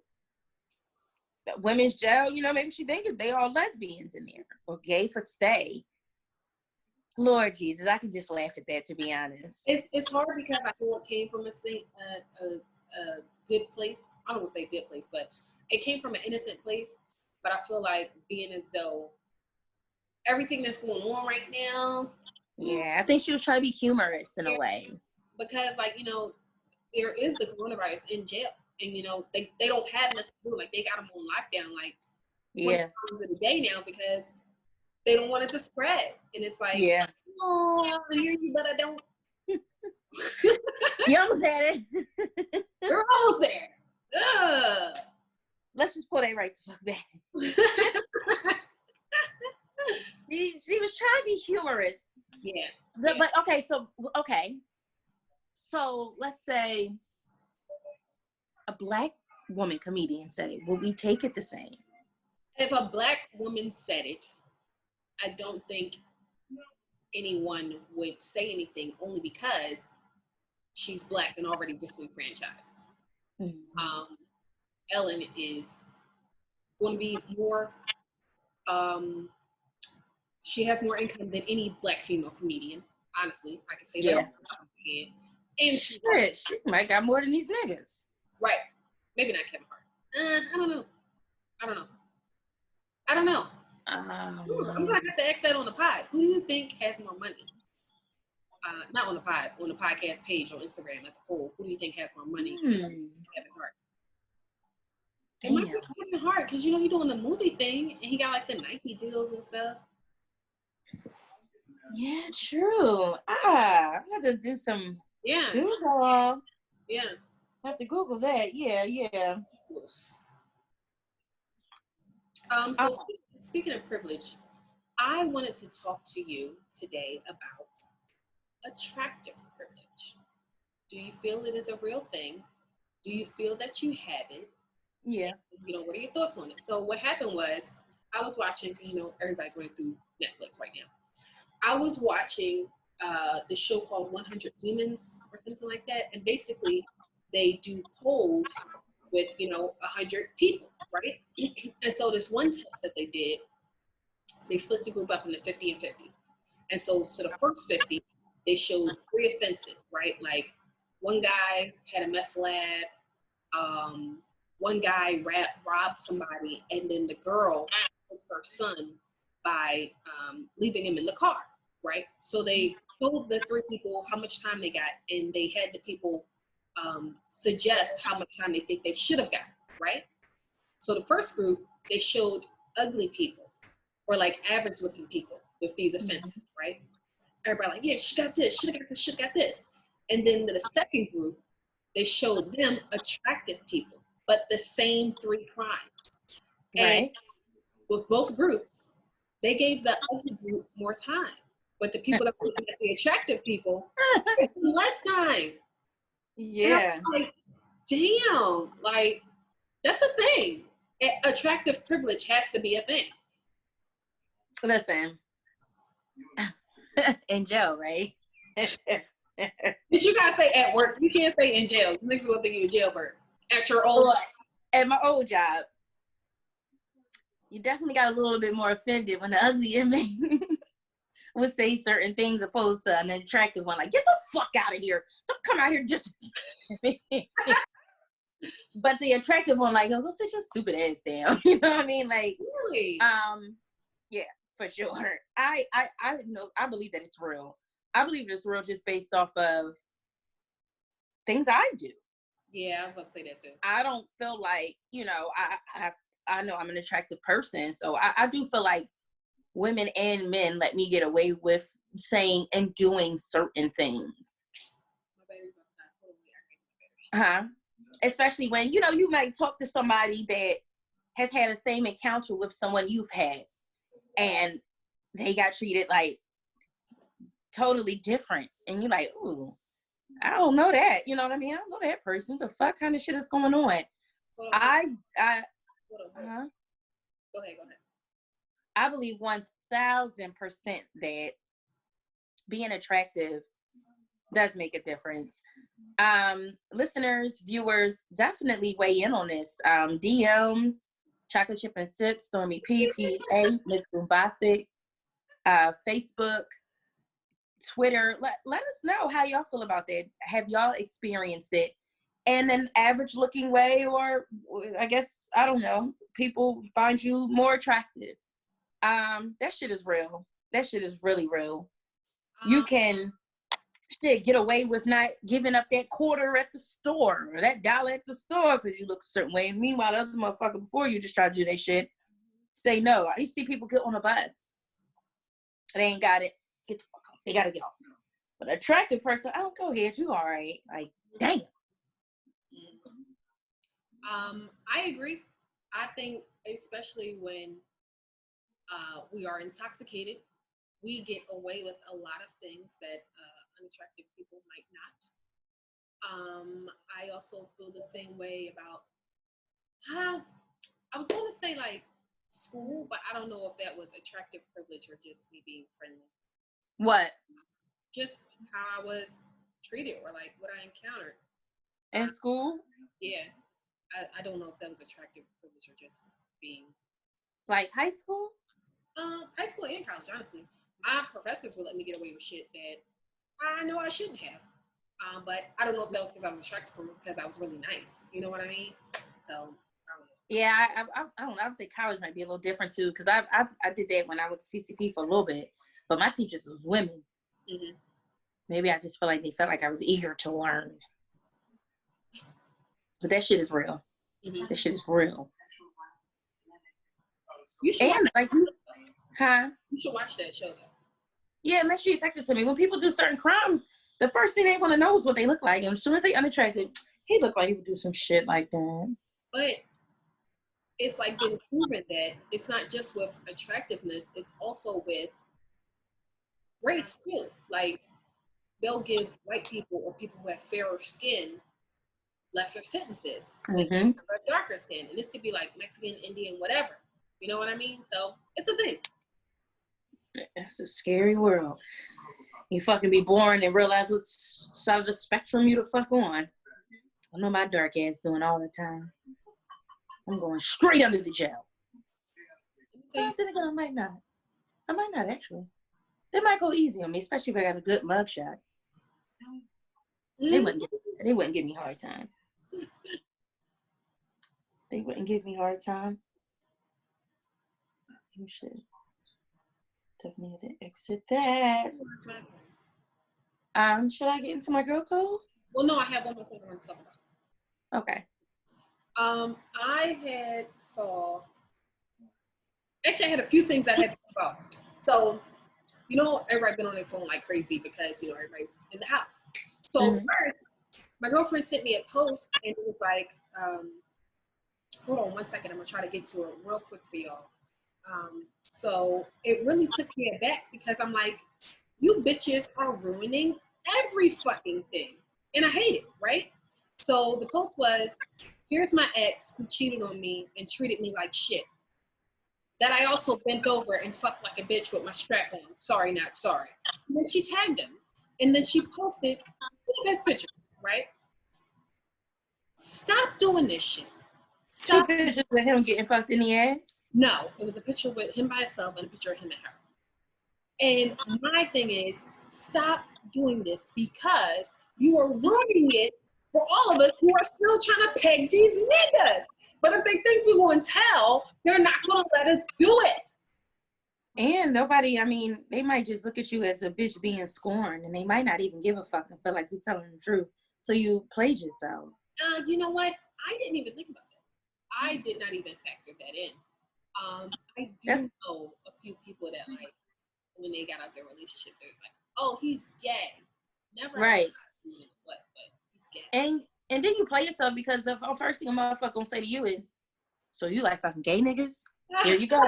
women's jail. You know, maybe she thinking they all lesbians in there or gay for stay. Lord Jesus, I can just laugh at that, to be honest. It's hard because I feel it came from a good place. I don't want to say good place, but it came from an innocent place. But I feel like being as though everything that's going on right now. Yeah, I think she was trying to be humorous in a way. Because, like, you know, there is the coronavirus in jail. And, you know, they don't have nothing to do. Like, they got them on lockdown, like, 20 hours a day now because they don't want it to spread. And it's like, oh, I hear you, but I don't. You almost had it. You're almost there. Ugh. let's just pull that right the fuck back. She was trying to be humorous. Yeah. But okay, so let's say a Black woman comedian said it. Will we take it the same? If a Black woman said it, I don't think anyone would say anything, only because she's Black and already disenfranchised. Mm-hmm. Ellen is going to be more, she has more income than any Black female comedian. Honestly, I can say that. And she might got more than these niggas. Right. Maybe not Kevin Hart. I don't know. I'm going to have to ask that on the pod. Who do you think has more money? Not on the pod, on the podcast page on Instagram as a poll. Who do you think has more money? Kevin Hart. It might be Kevin Hart because, you know, he's doing the movie thing and he got like the Nike deals and stuff. Yeah, true. I have to do some Google. Yeah. I have to Google that. Yeah. So speaking of privilege, I wanted to talk to you today about attractive privilege. Do you feel it is a real thing? Do you feel that you have it? Yeah. You know, what are your thoughts on it? So what happened was, I was watching, because, you know, everybody's going through Netflix right now. I was watching the show called 100 Demons or something like that. And basically, they do polls with, you know, 100 people, right? And so this one test that they did, they split the group up into 50 and 50. And so the first 50, they showed 3 offenses, right? Like, one guy had a meth lab, one guy robbed somebody, and then the girl took her son by leaving him in the car, right? So they told the 3 people how much time they got, and they had the people suggest how much time they think they should have got, right? So the first group, they showed ugly people, or like average looking people with these offenses, right? Everybody like, yeah, she got this, should have got this, should have got this. And then the second group, they showed them attractive people, but the same 3 crimes. Right. And with both groups, they gave the ugly group more time, but the people that were looking at the attractive people, less time. Yeah. Like, damn, like, that's a thing. Attractive privilege has to be a thing. Listen, in jail, right? But you gotta say at work. You can't say in jail. Niggas will think you're a jailbird. At your old job. At my old job, you definitely got a little bit more offended when the ugly inmate would say certain things opposed to an attractive one. Like, get the fuck out of here. Don't come out here just But the attractive one, like, oh, go sit your stupid ass down. You know what I mean? Like, really? Yeah, for sure. I know, I believe that it's real. I believe it's real just based off of things I do. Yeah, I was about to say that too. I don't feel like, you know, I know I'm an attractive person, so I do feel like women and men let me get away with saying and doing certain things. Especially when, you know, you might talk to somebody that has had the same encounter with someone you've had, and they got treated like totally different, and you're like, ooh, I don't know that. You know what I mean? I don't know that person. What the fuck kind of shit is going on? Go ahead. I believe 1000% that being attractive does make a difference. Listeners, viewers, definitely weigh in on this. DMs, Chocolate Chip and Sip, Stormy PPA, Miss Bombastic, Facebook, Twitter. Let us know how y'all feel about that. Have y'all experienced it in an average looking way, or I guess, I don't know, people find you more attractive? That shit is real. That shit is really real. You can get away with not giving up that quarter at the store or that $1 at the store because you look a certain way. And meanwhile, the other motherfucker before you just try to do that shit. Say no. I used to see people get on a bus. They ain't got it. Get the fuck off. They got to get off. But an attractive person, oh, go ahead. You all right. Like, damn. I agree. I think especially when we are intoxicated, we get away with a lot of things that unattractive people might not. I also feel the same way about, I was going to say like school, but I don't know if that was attractive privilege or just me being friendly. What? Just how I was treated or like what I encountered. In school? Yeah. I don't know if that was attractive privilege or just being. Like high school? High school and college, honestly. My professors would let me get away with shit that I know I shouldn't have. But I don't know if that was because I was attracted to them because I was really nice. You know what I mean? So, I don't know. Yeah, I don't know. I would say college might be a little different too, because I did that when I went to CCP for a little bit, but my teachers was women. Mm-hmm. Maybe I just felt like they felt like I was eager to learn. But that shit is real. Mm-hmm. That shit is real. You should and like, huh? You should watch that show though. Yeah, make sure you text it to me. When people do certain crimes, the first thing they want to know is what they look like. And as soon as they unattractive, he looked like he would do some shit like that. But it's like been proven that it's not just with attractiveness, it's also with race too. Like they'll give white people or people who have fairer skin lesser sentences than darker skin. And this could be like Mexican, Indian, whatever. You know what I mean? So it's a thing. It's a scary world. You fucking be born and realize what side of the spectrum you the fuck on. I know my dark ass doing all the time. I'm going straight under the jail. Then again, I might not. I might not actually. They might go easy on me, especially if I got a good mugshot. They wouldn't give me a hard time. They wouldn't give me a hard time. You should definitely have to exit that. Should I get into my girl code? Well, no, I have one more thing I want to talk about. Okay. I had a few things I had to talk about. So, you know, everybody been on their phone like crazy because, you know, everybody's in the house. So first, my girlfriend sent me a post and it was like, hold on 1 second. I'm going to try to get to it real quick for y'all. So it really took me aback because I'm like, you bitches are ruining every fucking thing. And I hate it, right? So the post was, here's my ex who cheated on me and treated me like shit. That I also bent over and fucked like a bitch with my strap on. Sorry, not sorry. And then she tagged him. And then she posted the best pictures, right? Stop doing this shit. Stop. 2 pictures with him getting fucked in the ass? No, it was a picture with him by himself and a picture of him and her. And my thing is, stop doing this because you are ruining it for all of us who are still trying to peg these niggas. But if they think we're going to tell, they're not going to let us do it. And nobody, I mean, they might just look at you as a bitch being scorned, and they might not even give a fuck and feel like you're telling the truth. So you played yourself. You know what? I didn't even think about that. I did not even factor that in. I do know a few people that, like, when they got out their relationship, they're like, oh, he's gay. Never. Right. But he's gay. And then you play yourself because the first thing a motherfucker gonna say to you is, so you like fucking gay niggas? Here you go.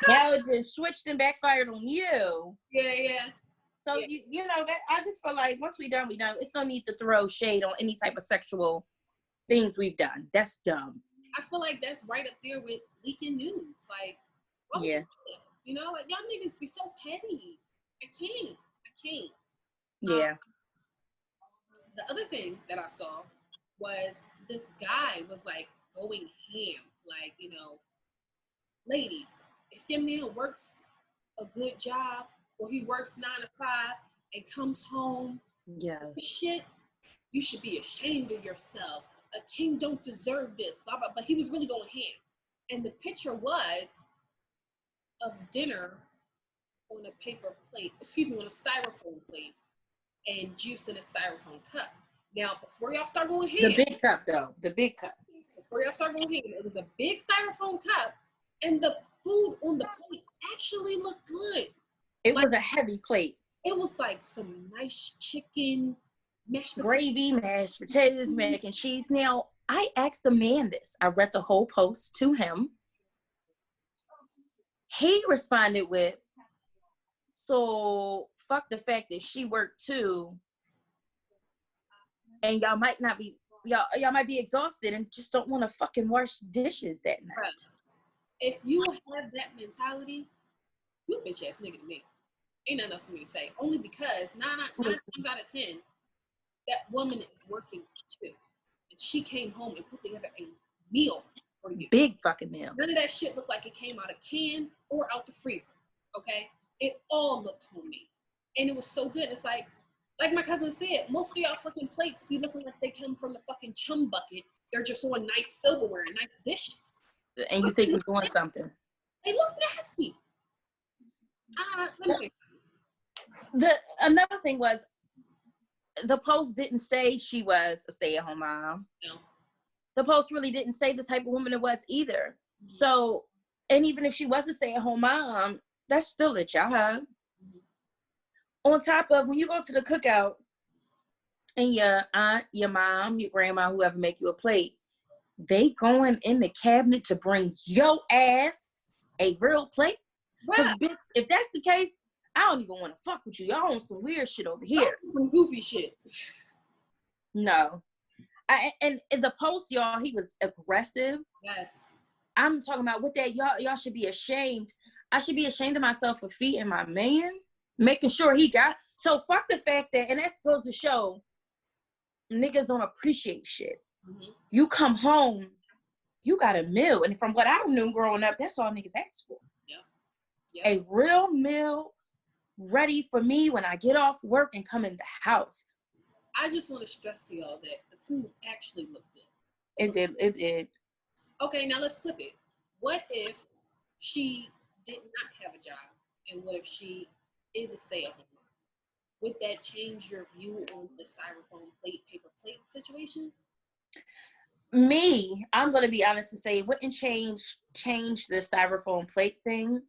Now it just switched and backfired on you. Yeah. So yeah. You know that I just feel like once we done. It's no need to throw shade on any type of sexual things we've done. That's dumb. I feel like that's right up there with leaking news. Like, yeah. You know, like, y'all niggas be so petty. I can't. Yeah. The other thing that I saw was this guy was like going ham. Like, you know, ladies, if your man works a good job or he works 9 to 5 and comes home, shit, you should be ashamed of yourselves. A king don't deserve this, blah, blah. But he was really going ham. And the picture was of dinner on a paper plate, on a styrofoam plate, and juice in a styrofoam cup. Now, before y'all start going ham. The big cup, though. The big cup. Before y'all start going ham, it was a big styrofoam cup, and the food on the plate actually looked good. It was a heavy plate. It was like some nice chicken, mashed potatoes. Gravy, mashed potatoes, mac and cheese. Now, I asked the man this. I read the whole post to him. He responded with, so fuck the fact that she worked too, and y'all might might be exhausted and just don't want to fucking wash dishes that night. Right. If you have that mentality, you a bitch ass nigga to me. Ain't nothing else for me to say. Only because nine times out of 10, that woman is working too. And she came home and put together a meal for you. Big fucking meal. None of that shit looked like it came out of can or out the freezer. Okay? It all looked homemade. And it was so good. It's like my cousin said, most of y'all fucking plates be looking like they come from the fucking chum bucket. They're just on nice silverware and nice dishes. And you think you're doing something. They look nasty. Let me see. Another thing was, the post didn't say she was a stay-at-home mom. No. The post really didn't say the type of woman it was either. Mm-hmm. So, and even if she was a stay-at-home mom, that's still a job. Mm-hmm. On top of when you go to the cookout and your aunt, your mom, your grandma, whoever make you a plate, they going in the cabinet to bring your ass a real plate. Because bitch, if that's the case, I don't even want to fuck with you. Y'all on some weird shit over here. Some goofy shit. No. And the post, y'all, he was aggressive. Yes. I'm talking about with that, y'all should be ashamed. I should be ashamed of myself for feeding my man, making sure he got. So fuck the fact that, and that's supposed to show niggas don't appreciate shit. Mm-hmm. You come home, you got a meal. And from what I knew growing up, that's all niggas asked for. Yeah. A real meal ready for me when I get off work and come in the house. I just want to stress to y'all that the food actually looked good. It did. Okay, now let's flip it. What if she did not have a job? And what if she is a stay-at-home mom? Would that change your view on the styrofoam paper plate situation? Me, I'm going to be honest and say it wouldn't change the styrofoam plate thing.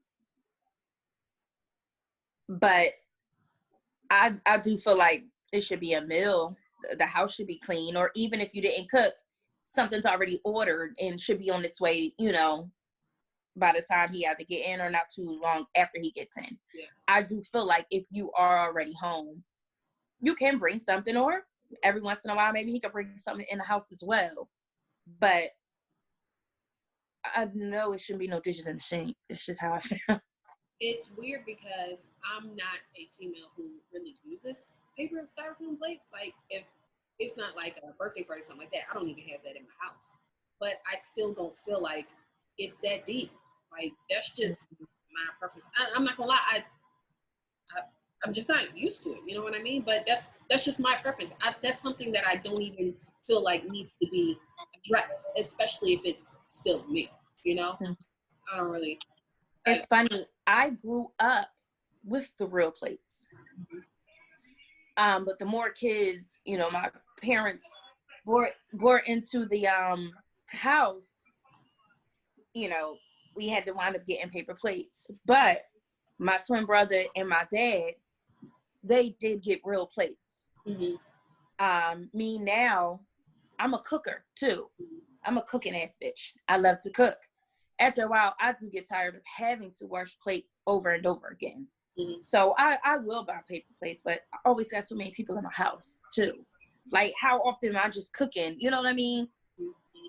But I do feel like it should be a meal. The house should be clean, or even if you didn't cook, something's already ordered and should be on its way, by the time he either get in or not too long after he gets in. Yeah. I do feel like if you are already home, you can bring something, or every once in a while, maybe he could bring something in the house as well. But I know it shouldn't be no dishes in the sink. It's just how I feel. It's weird because I'm not a female who really uses paper and styrofoam plates. Like, if it's not like a birthday party or something like that, I don't even have that in my house. But I still don't feel like it's that deep. Like, that's just my preference. I'm not gonna lie, I'm just not used to it. You know what I mean? But that's just my preference. That's something that I don't even feel like needs to be addressed, especially if it's still a meal. I don't really. It's funny. I grew up with the real plates. Mm-hmm. But the more kids, my parents brought into the house, we had to wind up getting paper plates. But my twin brother and my dad, they did get real plates. Mm-hmm. Me now, I'm a cooker too. I'm a cooking ass bitch. I love to cook. After a while, I do get tired of having to wash plates over and over again. Mm-hmm. So I will buy paper plates, but I always got so many people in my house too. Like, how often am I just cooking, you know what I mean,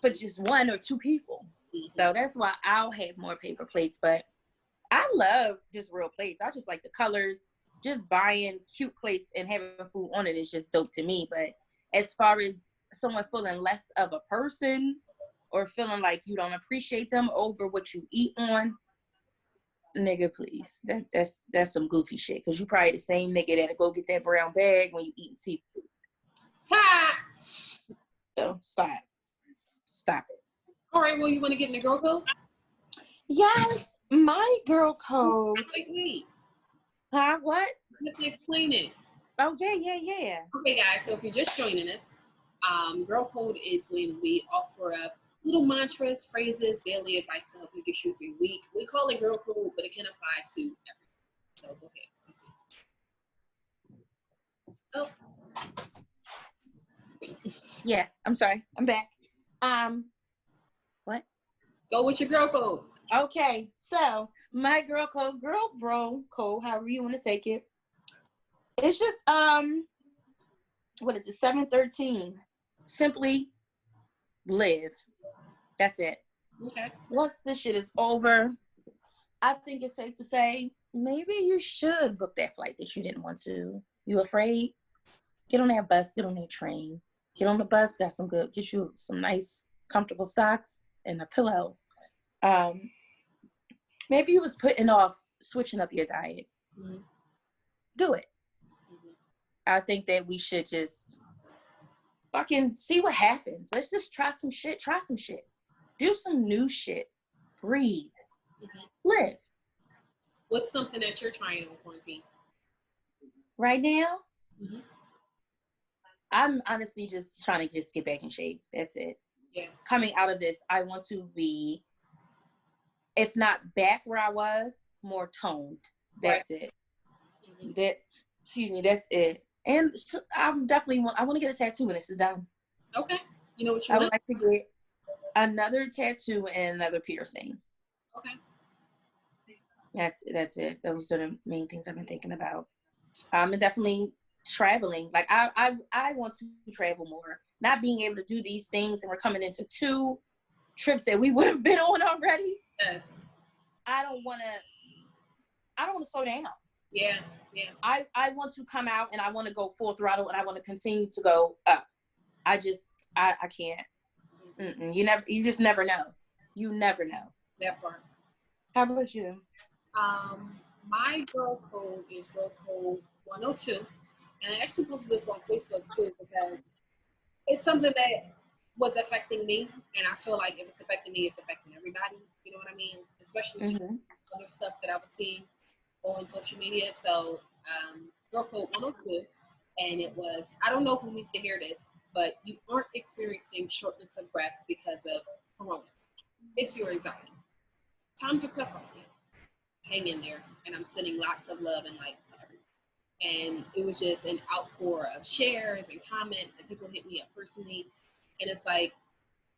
for just one or two people? Mm-hmm. So that's why I'll have more paper plates. But I love just real plates. I just like the colors. Just buying cute plates and having food on it is just dope to me. But as far as someone feeling less of a person, or feeling like you don't appreciate them over what you eat on, nigga, please. That's some goofy shit. Because you probably the same nigga that'll go get that brown bag when you eating seafood. Ha! So stop it. All right, well, you want to get in the girl code? Yes, my girl code. Wait. Huh? What? You have to explain it. Oh, yeah. Okay, guys, so if you're just joining us, girl code is when we offer up little mantras, phrases, daily advice to help you get through your week. We call it girl code, but it can apply to everything. So go ahead, Cece. Oh. Yeah, I'm sorry. I'm back. What? Go with your girl code. Okay, so my girl code, girl bro code, however you want to take it. It's just what is it? 713. Simply live. That's it. Okay. Once this shit is over, I think it's safe to say maybe you should book that flight that you didn't want to. You afraid? Get on that bus, get on that train. Get on the bus, get you some nice, comfortable socks and a pillow. Maybe you was putting off switching up your diet. Mm-hmm. Do it. Mm-hmm. I think that we should just fucking see what happens. Let's just try some shit. Do some new shit. Breathe. Mm-hmm. Live. What's something that you're trying in quarantine? Right now? Mm-hmm. I'm honestly just trying to just get back in shape. That's it. Yeah. Coming out of this, I want to be, if not back where I was, more toned. That's right. It. Mm-hmm. That's it. And I'm definitely I want to get a tattoo when this is done. Okay. You know what you I want? would like to get another tattoo and another piercing. Okay. That's it. Those are the main things I've been thinking about. And definitely traveling. Like I want to travel more. Not being able to do these things, and we're coming into 2 trips that we would have been on already. Yes. I don't want to slow down. Yeah. I want to come out and I want to go full throttle and I want to continue to go up. I can't. Mm-mm. You just never know. You never know. That part. How about you? My girl code is girl code 102. And I actually posted this on Facebook too because it's something that was affecting me. And I feel like if it's affecting me, it's affecting everybody. You know what I mean? Especially just other stuff that I was seeing on social media. So girl code 102. And it was, I don't know who needs to hear this, but you aren't experiencing shortness of breath because of corona. It's your anxiety. Times are tough right now. Hang in there. And I'm sending lots of love and light to everyone. And it was just an outpour of shares and comments, and people hit me up personally. And it's like,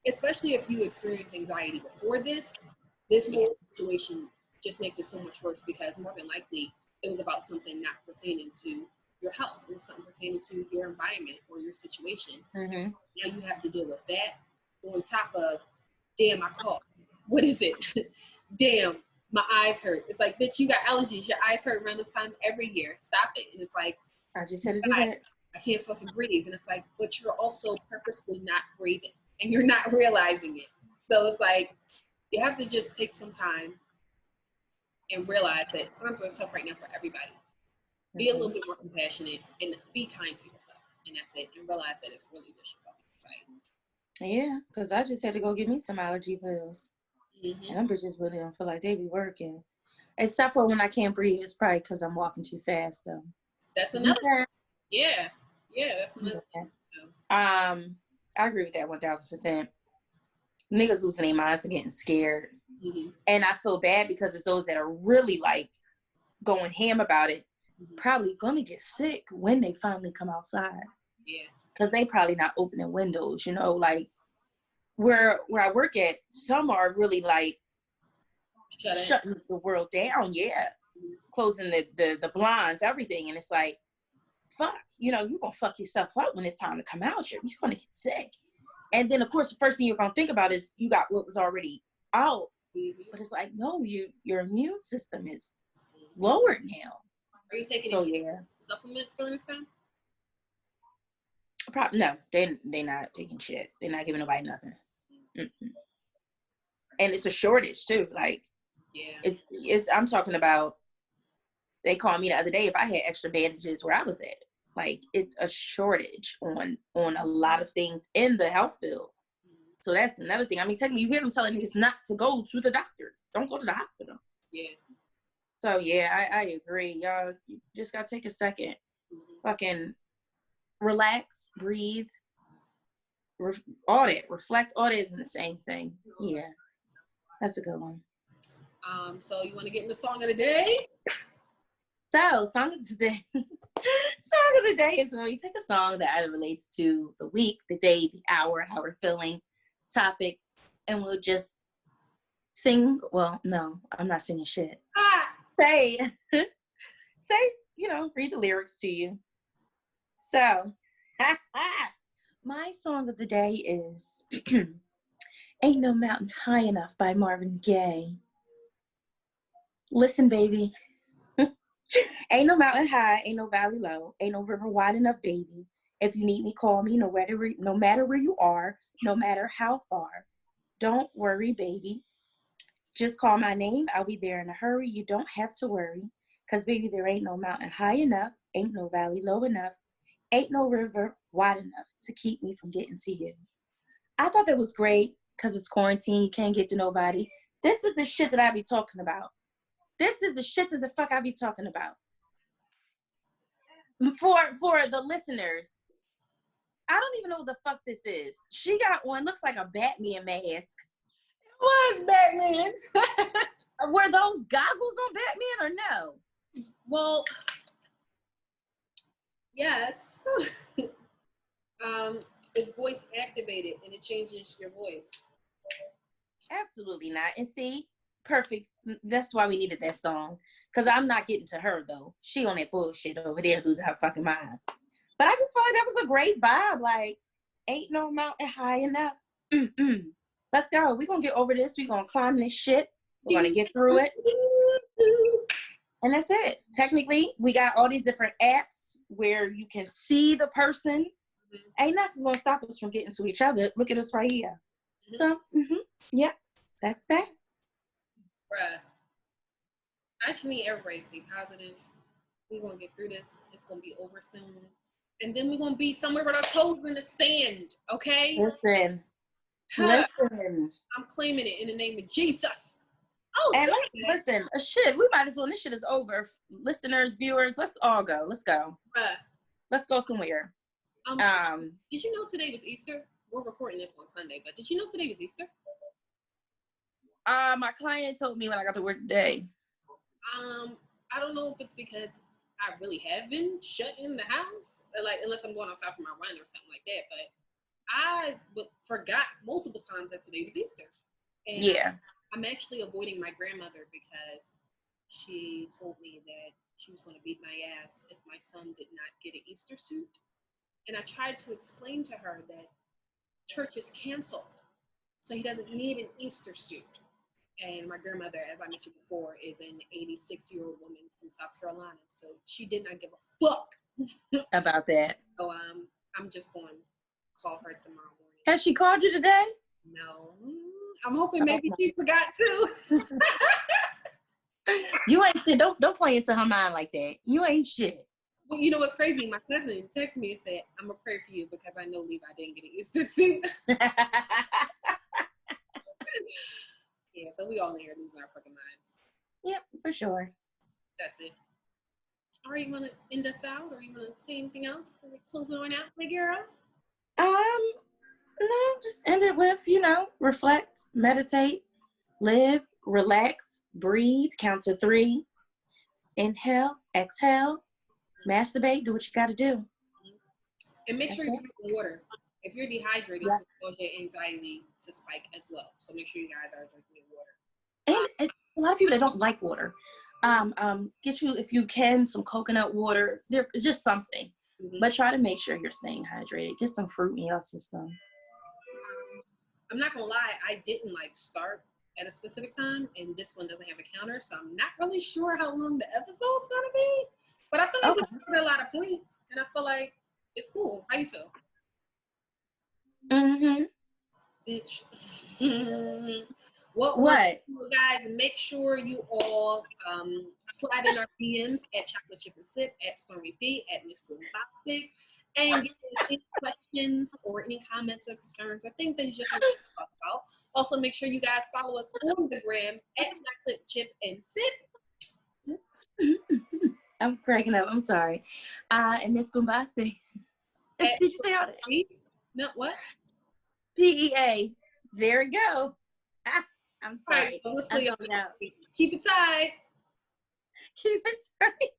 especially if you experience anxiety before this whole situation just makes it so much worse because more than likely it was about something not pertaining to your health. It was something pertaining to your environment or your situation. Mm-hmm. Now you have to deal with that on top of, damn, I coughed. What is it? Damn, my eyes hurt. It's like, bitch, you got allergies. Your eyes hurt around this time every year. Stop it. And it's like, I just had to do that. I can't fucking breathe. And it's like, but you're also purposely not breathing and you're not realizing it. So it's like, you have to just take some time and realize that times are tough right now for everybody. Be a little bit more compassionate and be kind to yourself. And that's it. And realize that it's really just your fucking anxiety. Yeah, because I just had to go get me some allergy pills. Mm-hmm. And them bitches really don't feel like they be working. Except for when I can't breathe. It's probably because I'm walking too fast, though. That's another. Yeah, that's another. I agree with that 1,000%. Niggas losing their minds and getting scared. Mm-hmm. And I feel bad because it's those that are really like going ham about it, probably gonna get sick when they finally come outside. Yeah. Because they probably not opening windows, you know, like where I work at, some are really like shutting the world down, closing the blinds, everything. And it's like, fuck, you know, you're gonna fuck yourself up when it's time to come out. You're gonna get sick. And then, of course, the first thing you're gonna think about is you got what was already out. Mm-hmm. But it's like, no, your immune system is lowered now. Are you taking supplements during this time? Probably no. They not taking shit. They're not giving nobody nothing. Mm-mm. And it's a shortage too. Like, it's. I'm talking about. They called me the other day if I had extra bandages where I was at. Like, it's a shortage on a lot of things in the health field. So that's another thing. I mean, technically, you hear them telling niggas not to go to the doctors. Don't go to the hospital. Yeah. So, yeah, I agree. Y'all, you just got to take a second. Fucking relax, breathe, all that. Reflect, all that isn't the same thing. Yeah. That's a good one. So, you want to get in the song of the day? So, song of the day. Song of the day is when we pick a song that either relates to the week, the day, the hour, how we're feeling. topics, and we'll just sing. Well, no, I'm not singing shit. Say, read the lyrics to you. So, my song of the day is Ain't No Mountain High Enough by Marvin Gaye. Listen, baby. Ain't no mountain high, ain't no valley low, ain't no river wide enough, baby. If you need me, call me, no matter where you are, no matter how far. Don't worry, baby. Just call my name. I'll be there in a hurry. You don't have to worry. Because, baby, there ain't no mountain high enough, ain't no valley low enough, ain't no river wide enough to keep me from getting to you. I thought that was great because it's quarantine. You can't get to nobody. This is the shit that I be talking about. This is the shit that the fuck I be talking about. For the listeners, I don't even know what the fuck this is. She got one, looks like a Batman mask. It was Batman. Were those goggles on Batman or no? Well, yes. It's voice activated and it changes your voice. Absolutely not. And see, perfect. That's why we needed that song. Because I'm not getting to her, though. She on that bullshit over there losing her fucking mind. But I just felt like that was a great vibe. Like, ain't no mountain high enough. Let's go. We're going to get over this. We're going to climb this shit. We're going to get through it. And that's it. Technically, we got all these different apps where you can see the person. Ain't nothing going to stop us from getting to each other. Look at us right here. So, yeah, that's that. Bruh. I just need everybody to stay positive. We're going to get through this. It's going to be over soon. And then we're going to be somewhere with our toes in the sand, okay? Listen. I'm claiming it in the name of Jesus. Oh, and listen, shit, we might as well, this shit is over. Listeners, viewers, let's all go. Let's go. Let's go somewhere. Did you know today was Easter? We're recording this on Sunday, but did you know today was Easter? My client told me when I got to work today. I don't know if it's because I really have been shut in the house, like unless I'm going outside for my run or something like that. But I forgot multiple times that today was Easter. And yeah, I'm actually avoiding my grandmother because she told me that she was going to beat my ass if my son did not get an Easter suit. And I tried to explain to her that church is canceled, so he doesn't need an Easter suit. And my grandmother, as I mentioned before, is an 86-year-old woman from South Carolina, so she did not give a fuck about that. So I'm just going to call her tomorrow morning. Has she called you today? No. I'm hoping maybe she forgot too. You ain't shit. Don't play into her mind like that. You ain't shit. Well, you know what's crazy? My cousin texted me and said, I'm going to pray for you because I know Levi didn't get an Easter suit. Yeah, so we all in here losing our fucking minds. Yep, for sure. That's it. All right, you want to end us out or you want to say anything else before we close on out, my girl? No, just end it with, reflect, meditate, live, relax, breathe, count to 3, inhale, exhale, masturbate, do what you got to do. And make sure you drink water. If you're dehydrated, it's going to cause your anxiety to spike as well. So make sure you guys are drinking your water. And a lot of people that don't like water. Get you, if you can, some coconut water. It's just something. But try to make sure you're staying hydrated. Get some fruit in your system. I'm not going to lie. I didn't start at a specific time. And this one doesn't have a counter. So I'm not really sure how long the episode's going to be. But I feel like we covered a lot of points. And I feel like it's cool. How you feel? Bitch. What? Guys, make sure you all slide in our DMs at Chocolate Chip and Sip, at Stormy P, at Miss Boomboxing, and give us any questions or any comments or concerns or things that you just want to talk about. Also, make sure you guys follow us on the gram at Chocolate Chip and Sip. I'm cracking up. I'm sorry. And Miss Boomboxing. Did you say all that? No, what? PEA. There we go. I'm sorry. All right, we'll see y'all. Keep it tight. Keep it tight.